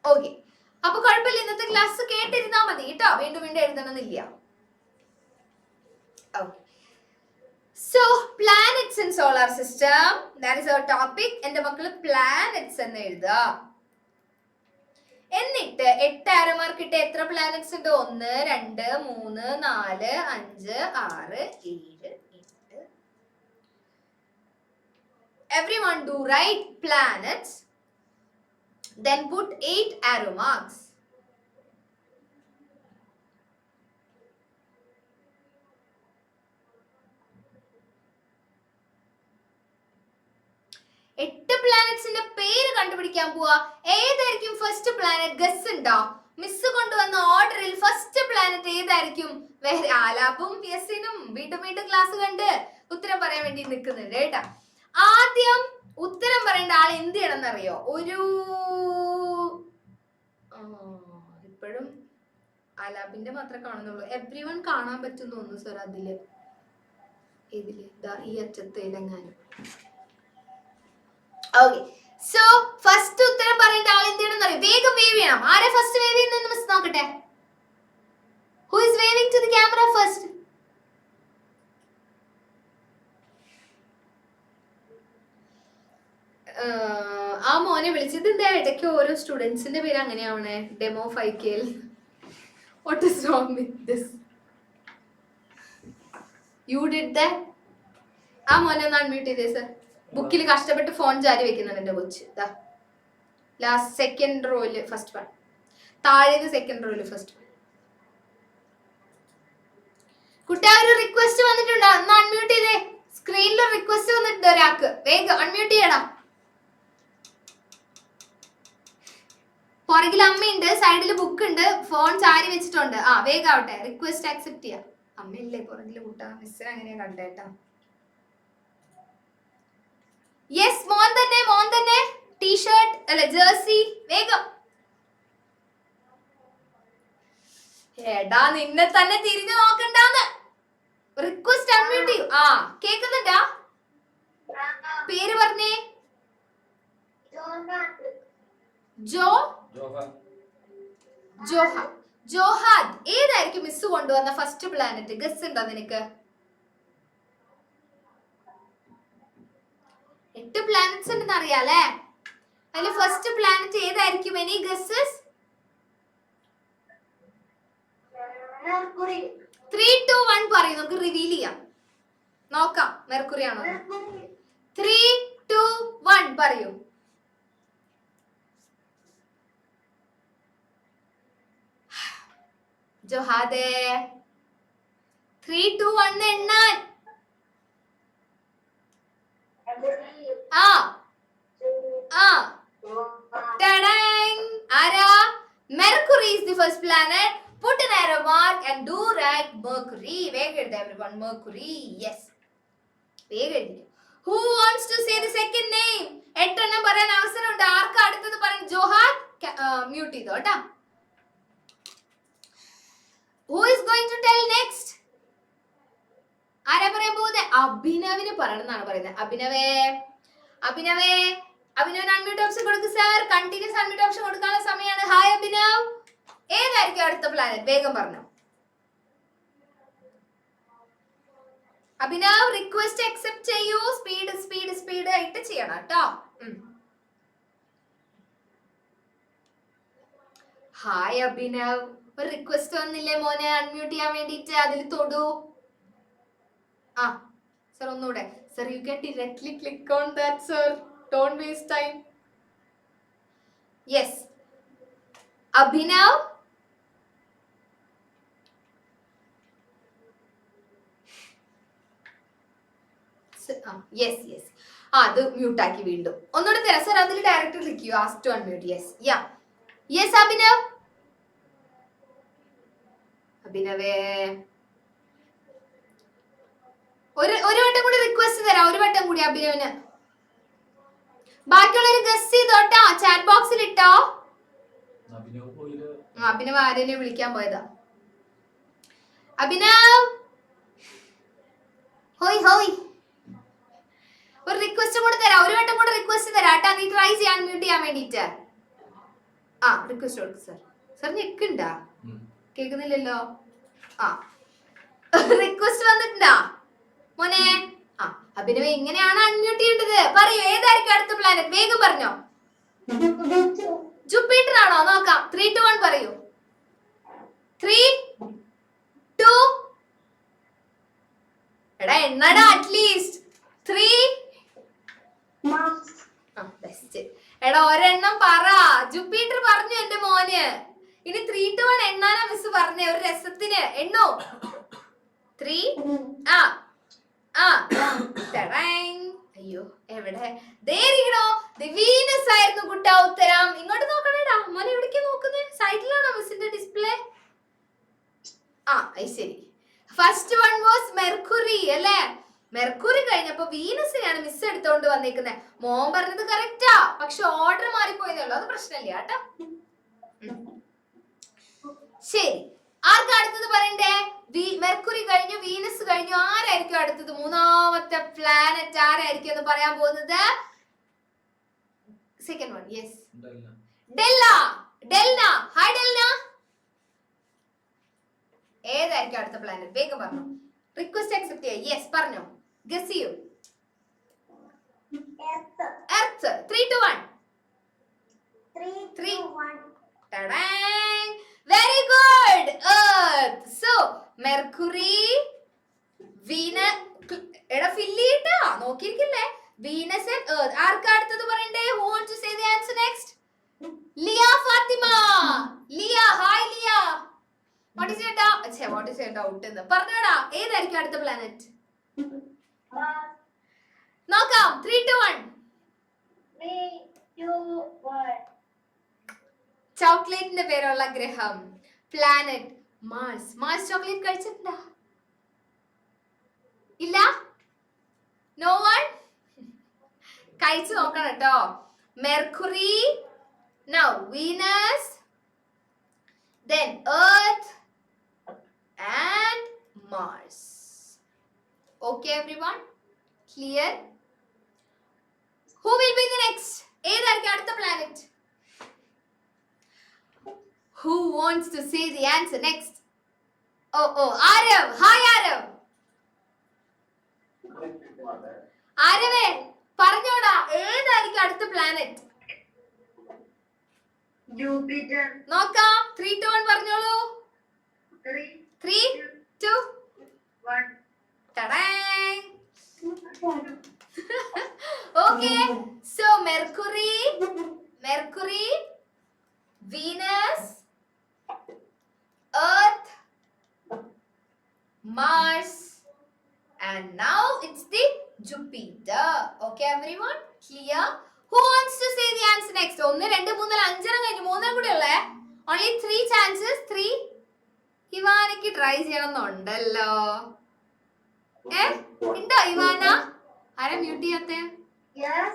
ഓക്കെ, അപ്പൊ കുഴപ്പമില്ല, ഇന്നത്തെ ക്ലാസ് കേട്ടിരുന്നാ മതി കേട്ടോ, വീണ്ടും വീണ്ടും എഴുതണമെന്നില്ല. Okay. So, planets in solar system, that is our topic. എന്റെ മക്കള് പ്ലാനറ്റ്സ് എന്ന് എഴുതുക. എന്നിട്ട് 8 ആരോ മാർക്ക് ഇട്ട് എത്ര പ്ലാനറ്റ്സ് ഉണ്ട്? 1 2 3 4 5 6 7 8. Everyone do write planets, then put 8 arrow marks. എട്ട് പ്ലാനറ്റ്സിന്റെ പേര് കണ്ടുപിടിക്കാൻ പോവാ. ഏതായിരിക്കും ഫസ്റ്റ് പ്ലാനറ്റ്? ഗസ് ഉണ്ടോ? മിസ് കൊണ്ടുവന്ന ഓർഡറിൽ ഫസ്റ്റ് പ്ലാനറ്റ് ഏതായിരിക്കും? വേറെ ആലാപ്പും യസിനും വീണ്ടും വീണ്ടും ക്ലാസ് കണ്ട് ഉത്തരം പറയാൻ വേണ്ടി നിൽക്കുന്നുണ്ട് കേട്ടാ. ആദ്യം ഉത്തരം പറയേണ്ട ആൾ എന്ത് ചെയ്യണമെന്നറിയോ? ഇപ്പോഴും ആലാപ്പിന്റെ മാത്രമേ കാണുന്നുള്ളൂ. എവ്രി വൺ കാണാൻ പറ്റും തോന്നുന്നു സർ. ഇതില് ഈ അറ്റത്ത് ഇലങ്ങാനും. ഓക്കെ, സോ ഫസ്റ്റ് ഉത്തരം പറയേണ്ട ആൾ എന്ത് ചെയ്യണം അറിയോ? വേഗം വേവ് ചെയ്യണം. ആരെ ഫസ്റ്റ് വേവ് ചെയ്യുന്ന മിസ് നോക്കട്ടെ. Who is waving to the camera first? ആ മോനെ വിളിച്ചത് എന്താ? ഇടയ്ക്ക് ഓരോ സ്റ്റുഡൻസിന്റെ പേര് അങ്ങനെയാവണേ. Demo 5K. What is wrong with this? You did that? ആ മോനെ ഒന്ന് അൺമ്യൂട്ട് ചെയ്തേ സർ. ബുക്കിൽ കഷ്ടപ്പെട്ട് ഫോൺ ചാരി വെക്കുന്നുണ്ട് എന്റെ കൊച്ച്. ലാസ്റ്റ് സെക്കൻഡ് റോയില് ഫസ്റ്റ് വൺ, താഴേത് സെക്കൻഡ് റോയില് ഫസ്റ്റ് വൺ. കുട്ടാ ഒരു റിക്വസ്റ്റ് വന്നിട്ടുണ്ട്, ഒന്ന് അൺമ്യൂട്ട് ചെയ്തേ. സ്ക്രീനിൽ റിക്വസ്റ്റ് വന്നിട്ടുണ്ട് ഒരാൾക്ക്, വേഗം അൺമ്യൂട്ട് ചെയ്യടാ. പുറകിൽ അമ്മയുണ്ട്, സൈഡിൽ ബുക്ക് ഉണ്ട്, ഫോൺ ചാരി വെച്ചിട്ടുണ്ട്. വേഗം ആവട്ടെ, റിക്വസ്റ്റ് അക്സെപ്റ്റ് ചെയ്യാം. അമ്മയില്ലേ പുറകില് കൂട്ടാ? മിസ്സിന് അങ്ങനെയാ കണ്ടേട്ടാ. യെസ്, മോൻ തന്നെ. ടീഷർട്ട് അല്ല ജേഴ്സി, വേഗം. എടാ നിന്നെ തന്നെ തിരിഞ്ഞു നോക്കണ്ടാന്ന്. റിക്വസ്റ്റ് അൺമ്യൂട്ട് ചെയ്യൂ. കേക്കുന്നുണ്ടാ? പേര് പറഞ്ഞേ. ജോഹാദ്. ഏതായിരിക്കും മിസ് കൊണ്ടുവന്ന ഫസ്റ്റ് പ്ലാനറ്റ്? ഗസ് ഉണ്ടോ നിനക്ക്? 8 പ്ലാനറ്റ്സ് ഉണ്ടെന്ന് അറിയാലേ. അതിൽ ഫസ്റ്റ് പ്ലാനറ്റ് ഏതായിരിക്കും? എനി ഗസ്സസ്? 3 2 1 പറയൂ, നമുക്ക് റിവീൽ ചെയ്യാം. നോക്കാം മെർക്കുറി ആണോ. 3 2 1 പറയൂ. ജോഹാദേ 3 2 1 എണ്ണാൻ. Mercury is the first planet. Put an arrow mark and do write Mercury. Wait, everyone. Mercury. Yes. Wait. Who wants to say the second name? എട്ടെണ്ണം പറയാൻ അവസരമുണ്ട്. ആർക്കാ അടുത്തത് പറയാൻ? ജോഹാദ് മ്യൂട്ട് ചെയ്തോ കേട്ടാ. Who is going to tell next? ആരാ പറയാൻ പോകുന്നത്? അഭിനവിന് പറയണം എന്നാണ് പറയുന്നത്. അഭിനവേ അൺമ്യൂട്ട് ഓപ്ഷൻ കൊടുക്ക് സർ. കണ്ടിന്യൂസ് അൺമ്യൂട്ട് ഓപ്ഷൻ കൊടുക്കാനുള്ള സമയമാണ്. ഹായ് അഭിനവ്, ഏതായിരിക്കും അടുത്ത പ്ലാനറ്റ്? വേഗം പറഞ്ഞു. അഭിനവ് റിക്വസ്റ്റ് അക്സെപ്റ്റ് ചെയ്യൂ. സ്പീഡ് ആയിട്ട് ചെയ്യണം കേട്ടോ. ഹായ് അഭിനവ്, ഒരു റിക്വസ്റ്റ് വന്നില്ലേ മോനെ അൺമ്യൂട്ട് ചെയ്യാൻ വേണ്ടിട്ട്? അതിൽ തൊടൂ. സർ ഒന്നുകൂടെ. Sir you can directly click on that sir. Don't waste time. Yes. Abhinav. Yes. അത് മ്യൂട്ട് ആക്കി വീണ്ടും ഒന്നുകൂടെ തരാം സർ. അതിൽ ഡയറക്റ്റ് ക്ലിക്ക് ചെയ്യൂ. Ask to unmute. യെസ് അഭിനവേ ഒരു വട്ടം കൂടി റിക്വസ്റ്റ് തരാം, ഒരു വട്ടം കൂടി അഭിനവന്. ബാക്കിയുള്ളവര് ഗസ് ചെയ്തോട്ടോ, ചാറ്റ് ബോക്സിൽ ഇട്ടോ. അഭിനവ് ആരെന്നെ വിളിക്കാൻ പോയതാ. അഭിനവ് ഹോയ് ഹോയ്, ഒരു റിക്വസ്റ്റ് കൂടെ തരാം, ഒരു വട്ടം കൂടെ റിക്വസ്റ്റ് തരാട്ടാ, നീ ട്രൈ ചെയ്യാൻ മ്യൂട്ട് ചെയ്യാൻ വേണ്ടിട്ട്. ആ റിക്വസ്റ്റ് കൊടുക്ക് സർ. സർ ഞെക്കുണ്ടാ? കേൾക്കുന്നില്ലല്ലോ. ആ റിക്വസ്റ്റ് വന്നിട്ടുണ്ടാ മോനെ? ആ അഭിനവ് എങ്ങനെയാണ് അൺമ്യൂട്ട് ചെയ്യേണ്ടത് പറയൂ. ഏതായിരിക്കും അടുത്ത പ്ലാനറ്റ്? വേഗം പറഞ്ഞോ. ജൂപ്പിറ്റർ ആണോ? നോക്കാം. 3, 2, 1 പറയൂ. 3, 2 എടാ എണ്ണടാ അറ്റ്ലീസ്റ്റ്. 3 ബെസ്റ്റ്. എടാ ഒരെണ്ണം പറ. ജൂപ്പിറ്റർ പറഞ്ഞു എന്റെ മോന്. ഇനി 3, 2, 1 എണ്ണാനാ മിസ് പറഞ്ഞേ ഒരു രസത്തിന്. എണ്ണോ. 3 അയ്യോ എവിടെ? വീനസ് ആയിരുന്നു കുട്ടാ ഉത്തരം. ഇങ്ങോട്ട് നോക്കണേടാ മോനെ. എവിടേക്കാ നോക്കുന്നത്? സൈഡിലാണോ മിസ്സിന്റെ ഡിസ്പ്ലേ? ആ ശരി. ഫസ്റ്റ് വൺ വാസ് മെർക്കുറി അല്ലേ? മെർക്കുറി കഴിഞ്ഞപ്പോ വീനസിനെയാണ് മിസ് എടുത്തോണ്ട് വന്നേക്കുന്നത്. മോൻ പറഞ്ഞത് കറക്റ്റാ, പക്ഷെ ഓർഡർ മാറിപ്പോയെന്നുള്ളൂ. അത് പ്രശ്നമില്ല കേട്ടോ. ശരി, ആർക്കാ അടുത്തത് പറയണ്ടേ? മെർക്കുറി കഴിഞ്ഞു, വീനസ് കഴിഞ്ഞു. ആരായിരിക്കും അടുത്തത്? മൂന്നാമത്തെ പ്ലാനറ്റ് ആരായിരിക്കും എന്ന് പറയാൻ പോകുന്നത്? Second one. Yes, Della. Delna. Hi Delna. ഏതായിരിക്കും അടുത്ത പ്ലാനറ്റ്? വേഗം പറഞ്ഞു. റിക്വസ്റ്റ് അക്സെപ്റ്റ് ചെയ്യാം. യെസ് പറഞ്ഞോ. ഗസ് ചെയ്യൂ. Earth. 3, 2, 1. 3, 1. Very good. Earth. So Mercury, എടാ ഫില്ലിട്ടാ നോക്കിയിരിക്കില്ലേ? Venus and Earth. ആർക്കാ അടുത്തത് പറയണ്ടേ? Who wants to say the answer next? Liya Fathima. Liya. Hi Liya. What is your doubt എന്ന് പറഞ്ഞോടാ. ഏതായിരിക്കും അടുത്ത പ്ലാനറ്റ്? നോക്കാം. 3, 2, 1. 3, 2, 1. ചോക്ലേറ്റിന്റെ പേരുള്ള ഗ്രഹം, പ്ലാനറ്റ് മാർസ്. മാർസ് ചോക്ലേറ്റ് കഴിച്ചിട്ടുണ്ടോ? ഇല്ല? No one? കഴിച്ചു നോക്കണം കേട്ടോ. Mercury, now Venus, then earth and Mars. Okay everyone, clear? Who will be the next? ഏതായിരിക്കും അടുത്ത planet? Who wants to say the answer next? Oh, Arav. Hi Arav. ആരവേ പറഞ്ഞോടാ, ഏതായിരിക്കും അടുത്ത planet? Jupiter. നോക്കാം. 3, 2, 1 പറഞ്ഞോളൂ. 3, 2, 1. Okay, so Mercury, Venus, Earth, Mars, and now it's the Jupiter. Okay everyone, clear? Who wants to say the answer next? 1, 2, 3, 5 കഴിഞ്ഞു. 3 കൂടെ ഉള്ളേ. Only 3 chances. 3. ഇവാനക്ക് try ചെയ്യണമെന്നുണ്ടല്ലോ. ഉണ്ടോ Ivana? ആരാ mute ചെയ്യാത്തെ? Yes.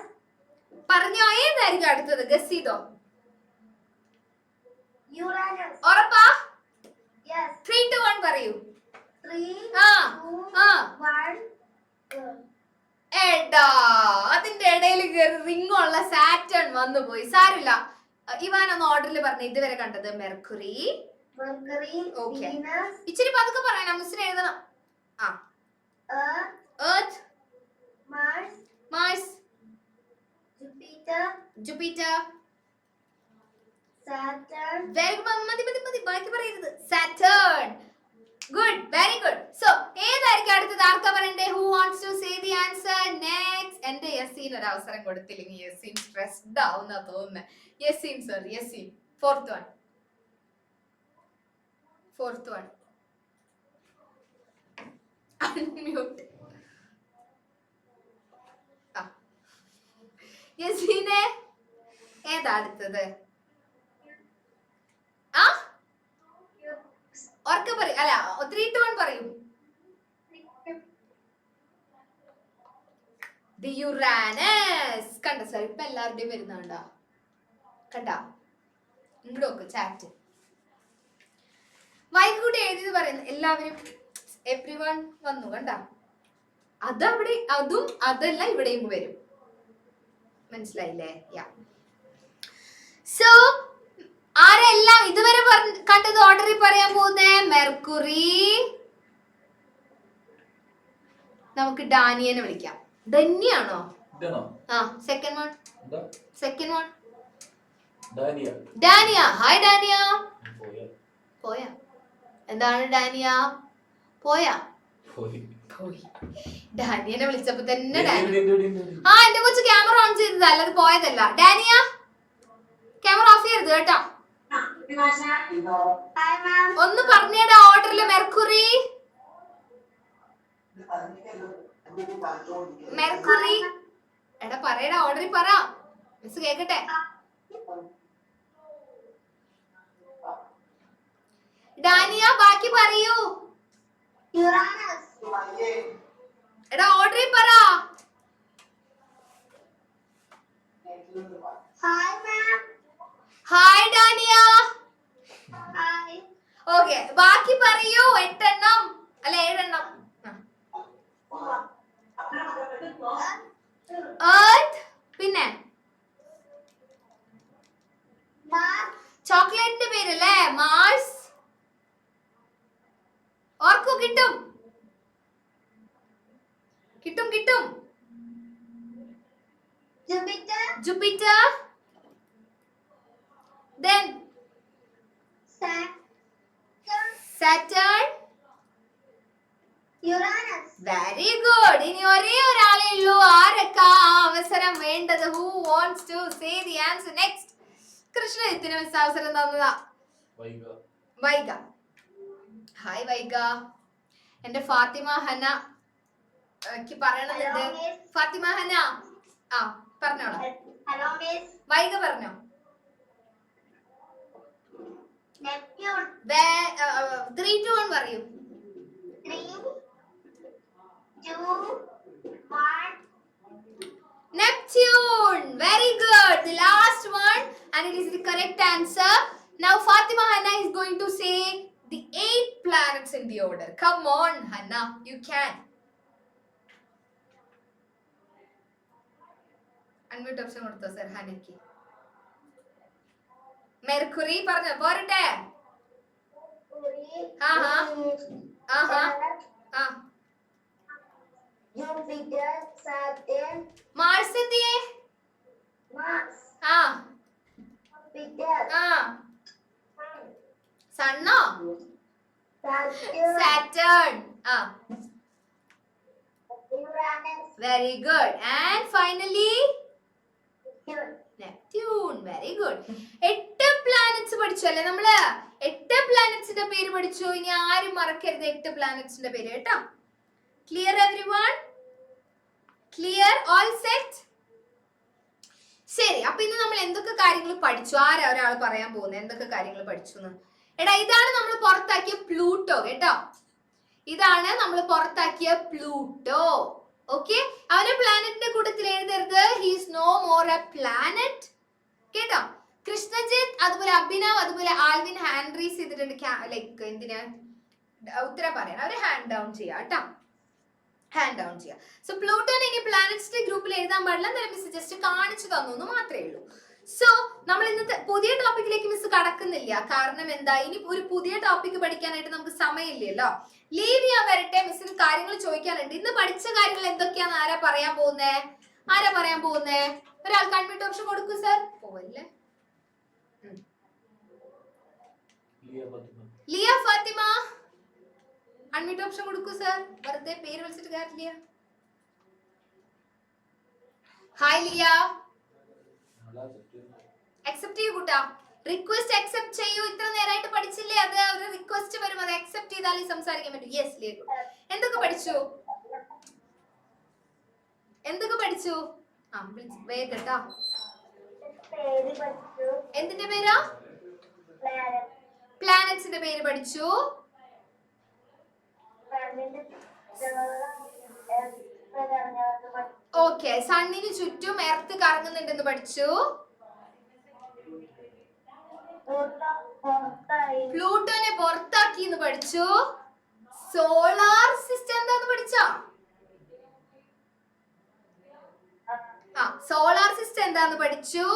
പറഞ്ഞോ, ഏതായിരിക്കും അടുത്തത്? ഗസ് ചെയ്തോ. Uranus. ഉറപ്പാ? Yes. 3, 2, 1 പറയൂ. 3, ആ 2, 1. എടാ അതിന്റെ ഇടയിൽ റിംഗ് ഉള്ള സാറ്റേൺ വന്നു പോയി. സാരില്ല. ഇവാൻ ഒന്ന് ഓർഡറിൽ പറഞ്ഞു. ഇതുവരെ കണ്ടത് മെർക്കുറി, Okay. Venus. ഇച്ചിരി പതുക്കെ പറയണം, മിസ്സിന് എഴുതണം. ആ Earth, Mars, Mars, Jupiter, Saturn. Very മതി ബാക്കി പറയരുത്. Saturn. Good, very good. So ഏതായിരിക്കും അടുത്തത്? ആർക്കാ പറയണ്ടേ? Who wants to say the answer next? എന്റെ യസീൻ ഒരു അവസരം കൊടുത്തില്ലെങ്കിൽ യസീൻ സ്ട്രെസ്ഡ് ആവുന്ന തോന്നുന്നത്. Yaseen sir, Yaseen. Fourth one. Unmute. യസീനെ ഏതാ അടുത്തത്? ആ ഓർക്ക പറയൂ. അല്ല 3, 2, 1 പറയൂ. The Uranus. കണ്ട സാർ, ഇപ്പൊ എല്ലാവരുടെയും വരുന്നുണ്ടോ? കണ്ട ഇങ്ങോട്ട് ചാറ്റ് വൈകുട്ടി എഴുതി പറയുന്നത് എല്ലാവരും എവ്രി വൺ വന്നു. കണ്ട അതവിടെ അതും അതല്ല ഇവിടെയും വരും. മനസ്സിലായില്ലേ? യാ. സോ ആരെല്ലാം ഇതുവരെ കണ്ടത് ഓർഡറിൽ പറയാൻ പോകുന്നേ? മെർക്കുറി. നമുക്ക് ഡാനിയനെ വിളിക്കാം. ധന്യാണോ? ആ, second one. Dania. Hi Dania. പോയാ? എന്താണ് ഡാനിയ? പോയാ? പോയി. ഡാനിയനെ വിളിച്ചപ്പോ തന്നെ ആ, എന്റെ കൊച്ചു ക്യാമറ ഓൺ ചെയ്തതാ, അല്ലാതെ പോയതല്ല. ഡാനിയ ക്യാമറ ഓഫ് ചെയ്യരുത് കേട്ടോ. ഒന്ന് പറഞ്ഞേടാ ഓർഡറില്. മെർക്കുറി. മെർക്കുറി എടാ പറയടാ, ഓർഡറിൽ പറ, മിസ് കേക്കട്ടെ. ഡാനിയ ബാക്കി പറയൂ. എടാ ഓർഡറിൽ പറ. ഹായ് ഡാനിയ. ഓക്കെ, ബാക്കി പറയൂ. 8 എണ്ണം അല്ല 7 എണ്ണം. എർത്ത്. പിന്നെ ചോക്ലേറ്റിന്റെ പേരല്ലേ? മാർസ്. ഓർക്കൂ, കിട്ടും കിട്ടും കിട്ടും. Jupiter. Then Saturn. Very good. ഇനി ഒരേ ഒരാളേ ഉള്ളൂ. ആരൊക്കെ അവസരം വേണ്ടത്? Who wants to say the answer next? കൃഷ്ണജിത്തിന് മിസ് അവസരം തന്നതാ. വൈഗ. ഹായ് വൈഗ. എന്റെ ഫാത്തിമ ഹന പറയണതുണ്ട്. ഫാത്തിമ ഹന ആ പറഞ്ഞോളാം. വൈഗ പറഞ്ഞോ. 3, 2, 1 പറയൂ. 3, 2, 1. Neptune. Very good. The last one, and it is the correct answer. Now Fatima Hanna is going to say the 8 planets in the order. Come on Hanna, you can. Unmute option കൊടുത്തോ sir ഹനയ്ക്ക്. Mercury പറഞ്ഞോ പോരട്ടെ? Jupiter, Saturn, Mars എന്തിയേ? Jupiter, സണ്ണോ? Saturn. Uranus, Very good. And finally Neptune. Very good. 8 planets പഠിച്ചു അല്ലേ നമ്മള്? 8 പ്ലാനറ്റ്സിന്റെ പേര് പഠിച്ചു. ഇനി ആരും മറക്കരുത് 8 പ്ലാനറ്റ്സിന്റെ പേര് കേട്ടോ. Clear everyone? Clear? All set? ശരി, അപ്പൊ ഇന്ന് നമ്മൾ എന്തൊക്കെ കാര്യങ്ങൾ പഠിച്ചു? ആരാ ഒരാൾ പറയാൻ പോകുന്നത് എന്തൊക്കെ കാര്യങ്ങൾ പഠിച്ചു എന്ന്? എടാ ഇതാണ് നമ്മൾ പുറത്താക്കിയ പ്ലൂട്ടോ കേട്ടോ. ഇതാണ് നമ്മൾ പുറത്താക്കിയ പ്ലൂട്ടോ. ഓക്കെ, അവന്റെ പ്ലാനറ്റിന്റെ കൂട്ടത്തിൽ എഴുതരുത്. He's no more a planet കേട്ടോ. കൃഷ്ണജിത്ത്, അതുപോലെ അഭിനവ്, അതുപോലെ ആൽവിൻ ഹാൻഡ് റൈസ് ചെയ്തിട്ടുണ്ട്. ലൈക്ക് എന്തിനാ ഉത്തരം പറയാൻ അവര് ഹാൻഡ് ഡൗൺ ചെയ്യാം കേട്ടോ. ഹാൻഡ് ഡൗൺ ചെയ്യാം. സോ പ്ലൂട്ടോനെ ഇനി പ്ലാനറ്റ്സിന്റെ ഗ്രൂപ്പിൽ എഴുതാൻ പാടില്ല. എന്നാലും മിസ് ജസ്റ്റ് കാണിച്ചു തന്നു മാത്രമേ ഉള്ളൂ. സോ നമ്മൾ ഇന്നത്തെ പുതിയ ടോപ്പിക്കിലേക്ക് മിസ് കടക്കുന്നില്ല. കാരണം എന്താ, ഇനി ഒരു പുതിയ ടോപ്പിക് പഠിക്കാനായിട്ട് നമുക്ക് സമയമില്ലല്ലോ. ലീവിയ വരട്ടെ, മിസ്സിന് കാര്യങ്ങൾ ചോദിക്കാനുണ്ട്. ഇന്ന് പഠിച്ച കാര്യങ്ങൾ എന്തൊക്കെയാന്ന് ആരാ പറയാൻ പോകുന്നേ? ഒരാൾ അൺമ്യൂട്ട് ഓപ്ഷൻ കൊടുക്കൂ സർ. പോവല്ലേ? ലിയ ഫാത്തിമ അൺമ്യൂട്ട് ഓപ്ഷൻ കൊടുക്കൂ സർ. വെറുതെ പേര് വിളിച്ചിട്ട് കാര്യമില്ല. ഹായ് ലിയ. അക്സെപ്റ്റ് ചെയ്യൂ കൂട്ടാ. റിക്വസ്റ്റ് അക്സെപ്റ്റ് ചെയ്യൂ. ഇത്ര നേരമായിട്ട് പഠിച്ചില്ലേ? അത് ഒരു റിക്വസ്റ്റ് വരും, അത് അക്സെപ്റ്റ് ചെയ്താലേ സംസാരിക്കാൻ പറ്റൂ. യെസ് ലിയ. എന്തൊക്കെ പഠിച്ചു? വേഗം കേട്ടോ. എന്തിന്റെ പേരാ? പ്ലാനറ്റ്സിന്റെ പേര് പഠിച്ചു. ഓക്കെ, സണ്ണിന് ചുറ്റും എർത്ത് കറങ്ങുന്നുണ്ടെന്ന് പഠിച്ചു. പ്ലൂട്ടോനെ പുറത്താക്കി എന്ന് പഠിച്ചു. സോളാർ സിസ്റ്റം എന്താന്ന് പഠിച്ചോ? സോളാർ സിസ്റ്റം എന്താന്ന് പഠിച്ചു.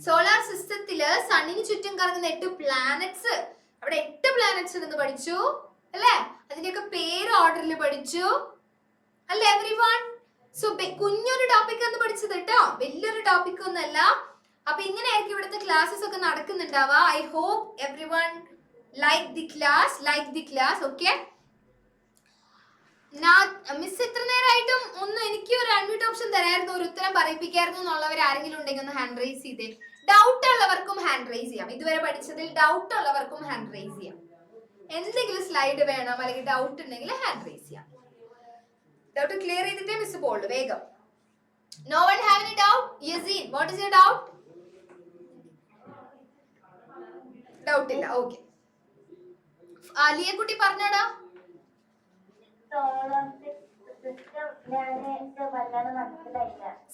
സോളാർ സിസ്റ്റത്തില് സണ്ണിന് ചുറ്റും കറങ്ങുന്ന 8 പ്ലാനറ്റ്സ്, അവിടെ 8 പ്ലാനറ്റ്സ് ഉണ്ടെന്ന് പഠിച്ചു അല്ലേ? അതിന്റെയൊക്കെ പേര് ഓർഡറിൽ പഠിച്ചു അല്ലേ എവരിവൺ? സോ കുഞ്ഞൊരു ടോപ്പിക് ആണ് പഠിച്ചത് കേട്ടോ, വലിയൊരു ടോപ്പിക് ഒന്നല്ല. അപ്പൊ ഇങ്ങനെയായിരിക്കും ഇവിടുത്തെ ക്ലാസ്സസ് ഒക്കെ നടക്കുന്നുണ്ടാവുക. I hope everyone like the class. Okay, miss ഇത്ര നേരമായിട്ടും ഒന്ന് എനിക്ക് ഒരു അൺമ്യൂട്ട് ഓപ്ഷൻ തരായിരുന്നു, ഒരു ഉത്തരം പറയിപ്പിക്കായിരുന്നു എന്നുള്ളവർ ആരെങ്കിലും ഉണ്ടെങ്കിൽ ഒന്ന് ഹാൻഡ് റൈസ് ചെയ്തേ. ഡൗട്ട് ഉള്ളവർക്കും ഹാൻഡ് റൈസ് ചെയ്യാം. ഇതുവരെ പഠിച്ചതിൽ ഡൗട്ട് ഉള്ളവർക്കും ഹാൻഡ് റൈസ് ചെയ്യാം. എന്തെങ്കിലും സ്ലൈഡ് വേണം അല്ലെങ്കിൽ ഡൗട്ട് ഉണ്ടെങ്കിൽ ഹാൻഡ് റൈസ് ചെയ്യാം. ഡൗട്ട് ക്ലിയർ ചെയ്തിട്ടേ മിസ് പോളൂ. വേഗം. No one have any doubt? Yaseen, what is your doubt? Doubt ഇല്ല. ഓക്കെ, ലിയക്കുട്ടി പറഞ്ഞോടാ.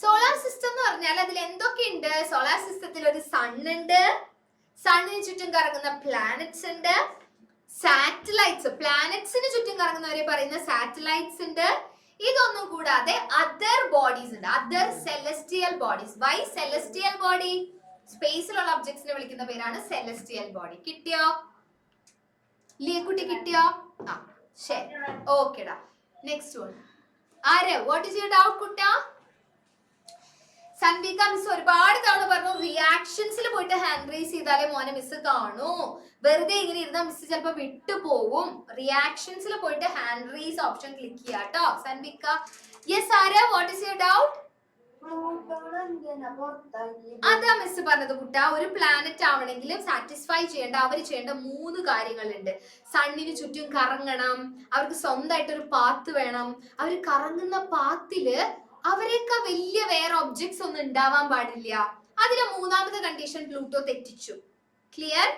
സോളാർ സിസ്റ്റം എന്ന് പറഞ്ഞാൽ അതിൽ എന്തൊക്കെയുണ്ട്? സോളാർ സിസ്റ്റത്തിൽ ഒരു സൺ ഉണ്ട്, സണ്ണിന് ചുറ്റും കറങ്ങുന്ന പ്ലാനറ്റ്സ് ഉണ്ട്, സാറ്റലൈറ്റ്സ്, പ്ലാനറ്റ്സിന് ചുറ്റും കറങ്ങുന്നവരെ പറയുന്ന സാറ്റലൈറ്റ്സ് ഉണ്ട്. ഇതൊന്നും കൂടാതെ അതർ ബോഡീസ് ഉണ്ട്, other celestial bodies. Why celestial body? സ്പേസിലുള്ള ഒബ്ജക്ട്സിനെ വിളിക്കുന്ന പേരാണ് സെലസ്റ്റിയൽ ബോഡി. കിട്ടിയോ ലിയക്കുട്ടി? കിട്ടിയോ? ആ ശരി, ഓക്കെടാ. നെക്സ്റ്റ് വൺ ആര്? വാട്ട് ഈസ് യുവർ ഡൗട്ട് കുട്ട? സൻവിക മിസ് ഒരുപാട് തവണ പറഞ്ഞു റിയാക്ഷൻസിൽ പോയിട്ട് ഹാൻഡ് റൈസ് ചെയ്താലേ മോനെ മിസ് കാണൂ. വെറുതെ ഇങ്ങനെ ഇരുന്നാൽ മിസ് ചിലപ്പോ വിട്ടുപോകും. റിയാക്ഷൻസിൽ പോയിട്ട് ഹാൻഡ് റൈസ് ഓപ്ഷൻ ക്ലിക്ക് ചെയ്യാ കേട്ടോ സൻവിക. യെസ് ആര്? What is your doubt? അതാ മിസ് പറഞ്ഞത് കുട്ട. ഒരു പ്ലാനറ്റ് ആവണമെങ്കിലും സാറ്റിസ്ഫൈ ചെയ്യേണ്ട, അവർ ചെയ്യേണ്ട 3 കാര്യങ്ങളുണ്ട്. സണ്ണിന് ചുറ്റും കറങ്ങണം, അവർക്ക് സ്വന്തമായിട്ട് ഒരു പാത്ത് വേണം, അവർ കറങ്ങുന്ന പാത്തില് അവരെക്കാൾ വലിയ വേറെ ഒബ്ജക്ട്സ് ഒന്നും ഉണ്ടാവാൻ പാടില്ല. അതിലെ 3ാമത്തെ കണ്ടീഷൻ പ്ലൂട്ടോ തെറ്റിച്ചു. ക്ലിയർ?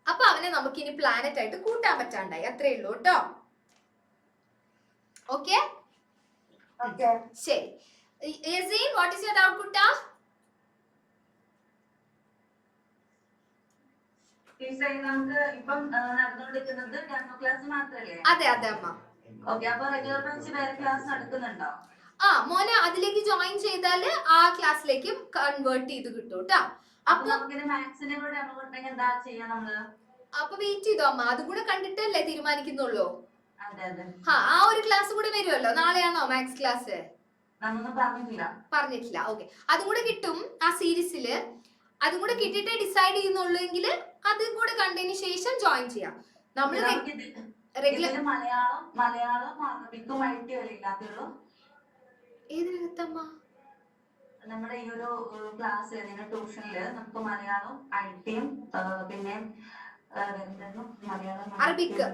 അപ്പൊ അവനെ നമുക്ക് ഇനി പ്ലാനറ്റ് ആയിട്ട് കൂട്ടാൻ പറ്റാണ്ടായി. അത്രേ ഉള്ളൂ കേട്ടോ. ഓക്കെ ശരി. Yaseen, what is your doubt കുട്ട? അതെ അതെ അമ്മ. മോനെ അതിലേക്ക് ജോയിൻ ചെയ്താല് ആ ക്ലാസ്സിലേക്ക് കൺവേർട്ട് ചെയ്ത് കിട്ടും കേട്ടോ. അപ്പൊ വെയിറ്റ് ചെയ്തോ അമ്മ, അതും കൂടെ കണ്ടിട്ടല്ലേ തീരുമാനിക്കുന്നുള്ളൂ. ആ ഒരു ക്ലാസ് കൂടെ വരുമല്ലോ. നാളെയാണോ മാത്സ് ക്ലാസ്? പറഞ്ഞിട്ടില്ല. ഓക്കെ, അതും കൂടെ കിട്ടും ആ സീരീസില്. അതും കൂടെ കിട്ടിയിട്ടേ ഡിസൈഡ് ചെയ്യുന്നുള്ളൂ എങ്കിൽ അതും കൂടെ കണ്ടതിന് ശേഷം ജോയിൻ ചെയ്യാം. നമ്മൾ റെഗുലർ ഏതിനകത്തമ്മ? നമ്മുടെ ഈ ഒരു ക്ലാസ് ട്യൂഷനില് നമുക്ക് മലയാളം, ഐടിയും പിന്നെ അറബിക്ക്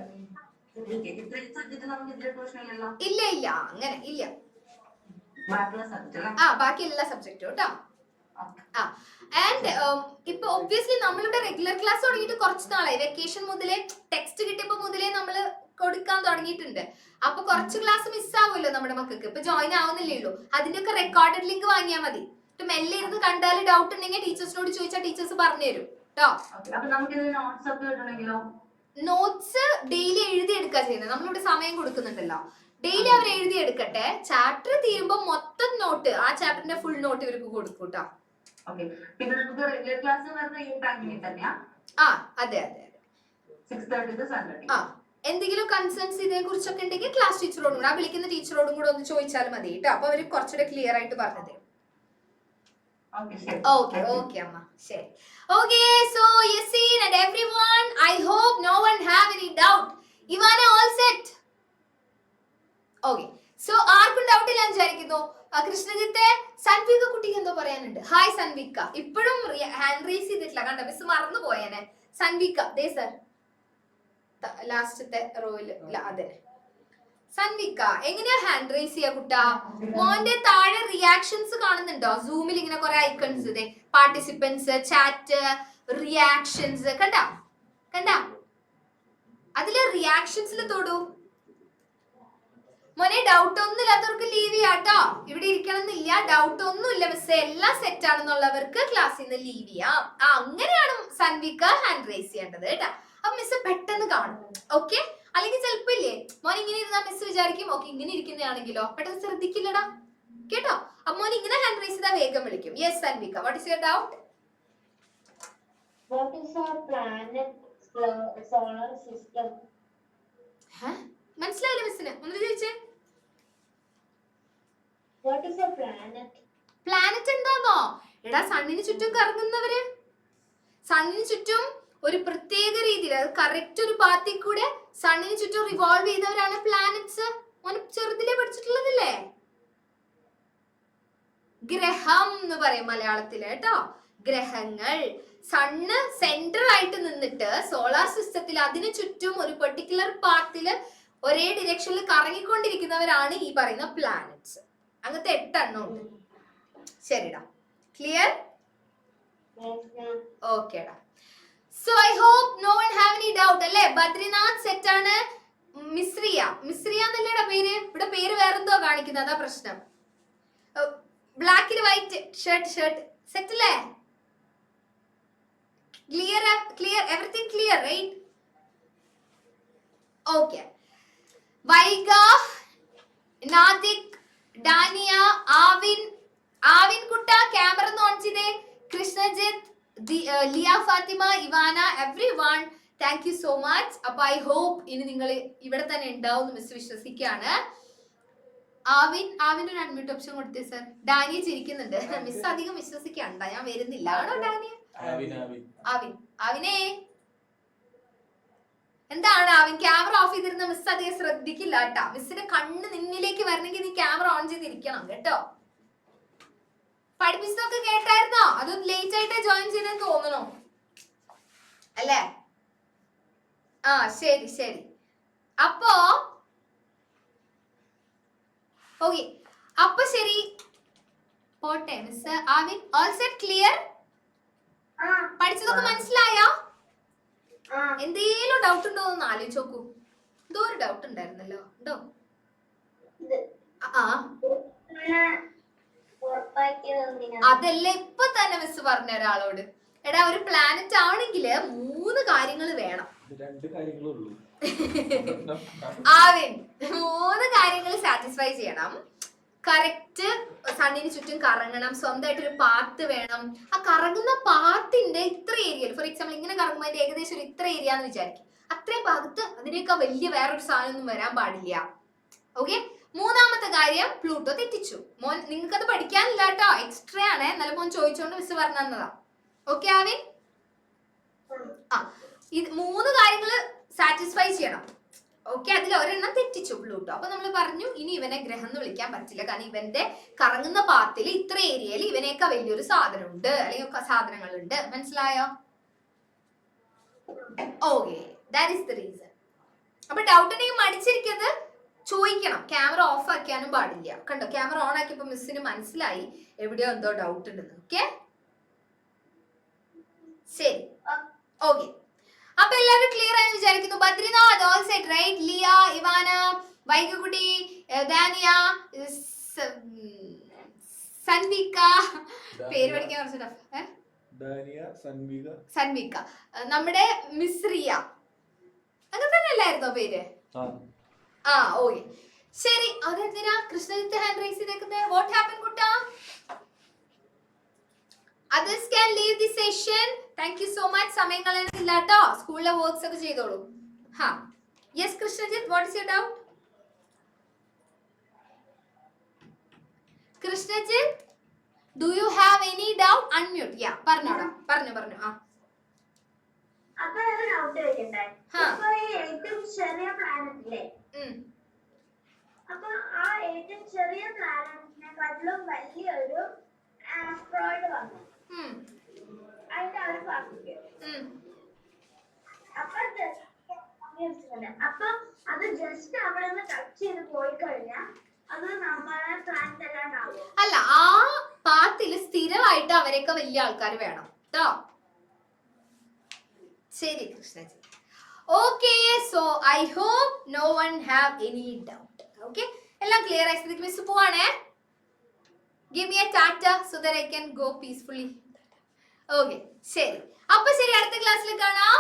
ഇല്ല ഇല്ല അങ്ങനെ ഇല്ല. ബാക്കി എല്ലാ സബ്ജക്റ്റും കേട്ടോ. ആൻഡ് ഇപ്പൊ ഒബ്വിയസ്ലി നമ്മളിവിടെ റെഗുലർ ക്ലാസ് തുടങ്ങിയിട്ട് കുറച്ച് നാളായി. വെക്കേഷൻ മുതലേ ടെക്സ്റ്റ് കിട്ടിയപ്പോ മുതലേ നമ്മള് കൊടുക്കാൻ തുടങ്ങിയിട്ടുണ്ട്. അപ്പൊ കുറച്ച് ക്ലാസ് മിസ്സാവുമല്ലോ നമ്മുടെ മക്കൾക്ക്. ഇപ്പൊ ജോയിൻ ആവുന്നില്ലേ ഉള്ളൂ. അതിന്റെയൊക്കെ റെക്കോർഡഡ് ലിങ്ക് വാങ്ങിയാൽ മതി. മെല്ലെ ഇരുന്ന് കണ്ടാൽ ഡൗട്ട് ഉണ്ടെങ്കിൽ ടീച്ചേഴ്സിനോട് ചോദിച്ചാൽ ടീച്ചേഴ്സ് പറഞ്ഞു തരും കേട്ടോ. നോട്ട്സ് ഡെയിലി എഴുതി എടുക്കുക ചെയ്യുന്നത്. നമ്മളിവിടെ സമയം കൊടുക്കുന്നുണ്ടല്ലോ. ഡെയിലി അവർ എഴുതി എടുക്കട്ടെ. ചാപ്റ്റർ തീരുമ്പോ മൊത്തം നോട്ട്, ആ ചാപ്റ്ററിന്റെ ഫുൾ നോട്ട് ഇവർക്ക് കൊടുക്കും കേട്ടോ. അതെ അതെ. എന്തെങ്കിലും കൺസേൺസ് ഇതിനെ കുറിച്ചൊക്കെ ഉണ്ടെങ്കിൽ ക്ലാസ് ടീച്ചറോടും കൂടെ, ആ വിളിക്കുന്ന ടീച്ചറോടും കൂടെ ഒന്ന് ചോദിച്ചാൽ മതി കേട്ടോ. അപ്പൊ അവര് കുറച്ചുകൂടെ ക്ലിയർ ആയിട്ട് പറഞ്ഞു തരും. Okay, okay, Amma. Sure. Okay, so Yasin and everyone, I hope no one have any doubt. Ivana, all set? Okay. So, ആർക്കും ഡൗട്ട് ഇല്ലാന്ന് വിചാരിക്കുന്നു. കൃഷ്ണജിത്തെ, സൻവിക കുട്ടിക്ക് എന്തോ പറയാനുണ്ട്. ഹായ് സൻവിക. ഇപ്പോഴും ഹാൻഡ് റേസ് ചെയ്തിട്ടില്ല, കണ്ട മിസ് മറന്നു പോയേനെ. സൻവിക, ദേ സർ, ലാസ്റ്റത്തെ റോയില്. അതെ സൻവിക, എങ്ങനെയാ ഹാൻഡ് റേസ് ചെയ്യാ കുട്ടാ? മോന്റെ താഴെ റിയാക്ഷൻസ് കാണുന്നുണ്ടോ? സൂമിൽ ഇങ്ങനെ കുറെ ഐക്കൺസ്, പാർട്ടിസിപ്പൻസ്, ചാറ്റ്, റിയാക്ഷൻസ് കണ്ട അതില് റിയാക്ഷൻസിൽ തൊടൂ. മോനെ ഡൗട്ട് ഒന്നും ഇല്ലാത്തവർക്ക് ലീവ് ചെയ്യാട്ടോ. ഇവിടെ ഇരിക്കണം എന്നില്ല, ഡൗട്ട് ഒന്നും ഇല്ല മിസ്, എല്ലാം സെറ്റ് ആണെന്നുള്ളവർക്ക് ക്ലാസ്സിൽ നിന്ന് ലീവ് ചെയ്യാം. അങ്ങനെയാണ് സൻവിക ഹാൻഡ് റൈസ് ചെയ്യേണ്ടത് കേട്ടാ. അപ്പൊ മിസ് പെട്ടെന്ന് കാണും. ഓക്കെ, അല്ലെങ്കിൽ ചിലപ്പോ ഇല്ലേ മോൻ ഇങ്ങനെ ഇരുന്നാ മിസ് വിചാരിക്കും ഓക്കെ ഇങ്ങനെ ഇരിക്കുന്നതാണെങ്കിലോ, പെട്ടെന്ന് ശ്രദ്ധിക്കില്ലടാ കേട്ടോ. അപ്പൊ മോൻ ഇങ്ങനെ ഹാൻഡ് റൈസ് ചെയ്താൽ വേഗം വിളിക്കും. Yes Sanvika, what is your doubt? What is our planet solar system? മനസ്സിലായില്ല മിസ്സിന്, ഒന്ന് ചോദിച്ചേ. What is a planet? Planet എന്താന്നോ? എടാ സണ്ണിന് ചുറ്റും കറങ്ങുന്നവര്, സണ്ണിന് ചുറ്റും ഒരു പ്രത്യേക രീതിയിൽ, അത് കറക്റ്റ് ഒരു പാത്തിൽ കൂടെ സണ്ണിന് ചുറ്റും റിവോൾവ് ചെയ്തവരാണ് പ്ലാനറ്റ്സ്. മോനെ ചെറുതിലെ പഠിച്ചിട്ടുള്ളതല്ലേ? ഗ്രഹം എന്ന് പറയും മലയാളത്തില് കേട്ടോ. ഗ്രഹങ്ങൾ സണ്ണ് സെന്റർ ആയിട്ട് നിന്നിട്ട് സോളാർ സിസ്റ്റത്തിൽ അതിനു ചുറ്റും ഒരു പെർട്ടിക്കുലർ പാത്തില് ഒരേ ഡിറക്ഷനിൽ കറങ്ങിക്കൊണ്ടിരിക്കുന്നവരാണ് ഈ പറയുന്ന പ്ലാനറ്റ്സ്. അങ്ങനത്തെ 8 എണ്ണം ഉണ്ട്. ശരിടാ, ക്ലിയർ? ഓക്കേടാ. So I hope no one have any doubt അല്ലേ? ബദ്രിനാഥ് സെറ്റ് ആണ്. മിസ്രിയ, മിസ്രിയ എന്നല്ലേടാ പേര്? ഇവിടെ പേര് വേറെന്തോ കാണിക്കുന്നത്, അതാ പ്രശ്നം. ബ്ലാക്കിൽ വൈറ്റ് ഷർട്ട് സെറ്റ് അല്ലേ? Clear everything clear right? Okay. Vaiga, Nadik, Dania, Avin കുട്ട ക്യാമറ ഒന്ന് ഓൺ ചെയ്തേ. Krishnajith, Liya Fathima, Ivana, everyone thank you so much. അപ്പൊ ഐ ഹോപ്പ് ഇനി നിങ്ങൾ ഇവിടെ തന്നെ ഉണ്ടാവും മിസ് വിശ്വസിക്കാണ്. ആവിൻ ഒരു അൺമ്യൂട്ട് ഓപ്ഷൻ കൊടുത്തേ സർ. ഡാനിയ ചിരിക്കുന്നുണ്ട്. മിസ് അധികം വിശ്വസിക്കണ്ട, ഞാൻ വരുന്നില്ല. ആണോ ഡാനിയ? ആവിനെ എന്താണ് ആവിൻ ക്യാമറ ഓഫ് ചെയ്തിരുന്ന മിസ് അധികം ശ്രദ്ധിക്കില്ല കേട്ടാ. മിസ്സിന്റെ കണ്ണ് നിന്നിലേക്ക് വരണമെങ്കിൽ നീ ക്യാമറ ഓൺ ചെയ്തിരിക്കണം കേട്ടോ. പഠിപ്പിച്ചതൊക്കെ കേട്ടായിരുന്നോ? അതും ലേറ്റ് ആയിട്ടേ ജോയിൻ ചെയ്തെന്ന് തോന്നണോ അല്ലേ? ആ ശരി. അപ്പോ ഓക്കെ, അപ്പൊ ശരി പോട്ടെ miss. Avin all set clear? പഠിച്ചതൊക്കെ മനസ്സിലായോ? എന്തേലും ഡൗട്ട് ഉണ്ടോ എന്ന് ആലോചിച്ച് നോക്കൂ. എന്തോ ഒരു ഡൗട്ട് ഉണ്ടായിരുന്നല്ലോ, ഉണ്ടോ? അതല്ലേ ഇപ്പൊ തന്നെ മിസ് പറഞ്ഞ ഒരാളോട്. എടാ ഒരു പ്ലാനറ്റ് ആണെങ്കില് 3 കാര്യങ്ങൾ വേണം. ആവിൻ 3 കാര്യങ്ങൾ സാറ്റിസ്ഫൈ ചെയ്യണം. കറക്റ്റ് സണ്ണിന് ചുറ്റും കറങ്ങണം, സ്വന്തമായിട്ടൊരു പാത്ത് വേണം. ആ കറങ്ങുന്ന പാത്തിന്റെ ഇത്ര ഏരിയയിൽ, ഫോർ എക്സാമ്പിൾ ഇങ്ങനെ കറങ്ങുമ്പോൾ അതിന്റെ ഏകദേശം ഒരു ഇത്ര ഏരിയ എന്ന് വിചാരിക്കും. അത്രയും ഭാഗത്ത് അതിനേക്കാൾ വലിയ വേറൊരു സാധനം ഒന്നും വരാൻ പാടില്ല. ഓക്കെ. 3ാമത്തെ കാര്യം പ്ലൂട്ടോ തെറ്റിച്ചു. മോൻ നിങ്ങൾക്ക് അത് പഠിക്കാനില്ല കേട്ടോ, എക്സ്ട്രാ ആണ്. എന്നാലും മോൻ ചോദിച്ചോണ്ട് മിസ് പറഞ്ഞു തന്നതാ. ഓക്കെ ആവിൻ? ഇത് 3 കാര്യങ്ങൾ സാറ്റിസ്ഫൈ ചെയ്യണം. ഓക്കെ, അതിൽ ഒരെണ്ണം തെറ്റിച്ചു പ്ലൂട്ടോ. അപ്പൊ നമ്മൾ പറഞ്ഞു ഇനി ഇവനെ ഗ്രഹം എന്ന് വിളിക്കാൻ പറ്റില്ല, കാരണം ഇവന്റെ കറങ്ങുന്ന പാത്തിൽ ഇത്ര ഏരിയയിൽ ഇവനേക്കാൾ വലിയൊരു സാധനം ഉണ്ട്, അല്ലെങ്കിൽ സാധനങ്ങളുണ്ട്. മനസ്സിലായോ? Okay, that is the reason. അപ്പൊ ഡൗട്ട് ഉണ്ടെങ്കിൽ മടിച്ചിരിക്കുന്നത് ചോദിക്കണം. ക്യാമറ ഓഫ് ആക്കാനും പാടില്ല. കണ്ടോ, ക്യാമറ ഓൺ ആക്കിയപ്പോ മിസ്സിന് മനസ്സിലായി എവിടെയോ എന്തോ ഡൗട്ട് ഉണ്ടെന്ന്. ഓക്കെ ശരി. ഓക്കെ, അപ്പൊ എല്ലാവരും ക്ലിയർ ആയെന്ന് വിചാരിക്കുന്നു. Badrinath all set right? Liya, Ivana, വൈകുകുട്ടി, ദാനിയ, സൻവിക, പേര് പഠിക്കാൻ കുറച്ച് ടഫ്. സൻവിക, നമ്മുടെ മിസ്രിയ, അങ്ങനെ തന്നെ അല്ലായിരുന്നോ പേര്? ഓക്കെ ശരി. അതെന്തിനാ കൃഷ്ണജിത്ത് ഹാൻഡ് റൈസ് ചെയ്തേക്കുന്നത്? What happen Kutta? Others can leave the session. Thank you so much. സമയം കളയുന്നില്ല കേട്ടോ, സ്കൂളിലെ വർക്ക്സ് ഒക്കെ ചെയ്തോളൂ. Yes Krishnajith, what is your doubt? Krishnajith, do you have any doubt? Unmute. Yeah, പറഞ്ഞോടാ, പറഞ്ഞു. അപ്പൊ ഒരു ഡൗട്ട് ചോദിക്കട്ടെ. ഇപ്പൊ ഈ ഏറ്റവും ചെറിയ പ്ലാനറ്റ് ഇല്ലേ, അപ്പൊ ആ ഏറ്റവും ചെറിയ പ്ലാനറ്റിനെക്കാട്ടിലും വലിയൊരു ആസ്ട്രോയിഡ് വന്നു. അതിന്റെ ഒരു പറഞ്ഞു അപ്പൊ അത് ജസ്റ്റ് അവിടെ നിന്ന് ടച്ച് ചെയ്ത് പോയി കഴിഞ്ഞാൽ അത് നമ്മളെ പ്ലാനറ്റ് അല്ലാണ്ടാവും. അല്ല, ആ പാത്തിൽ സ്ഥിരമായിട്ട് അവരൊക്കെ വലിയ ആൾക്കാർ വേണം കേട്ടോ. ശരി Krishnaji. Okay, so I hope no one have any doubt. Okay, എല്ലാം ക്ലിയർ ആയി സ്ഥിതിക്ക് മിസ് പോവാണേ. Give me a tata so that I can go peacefully. Okay ശരി, അപ്പൊ ശരി, അടുത്ത ക്ലാസ്സിൽ കാണാം.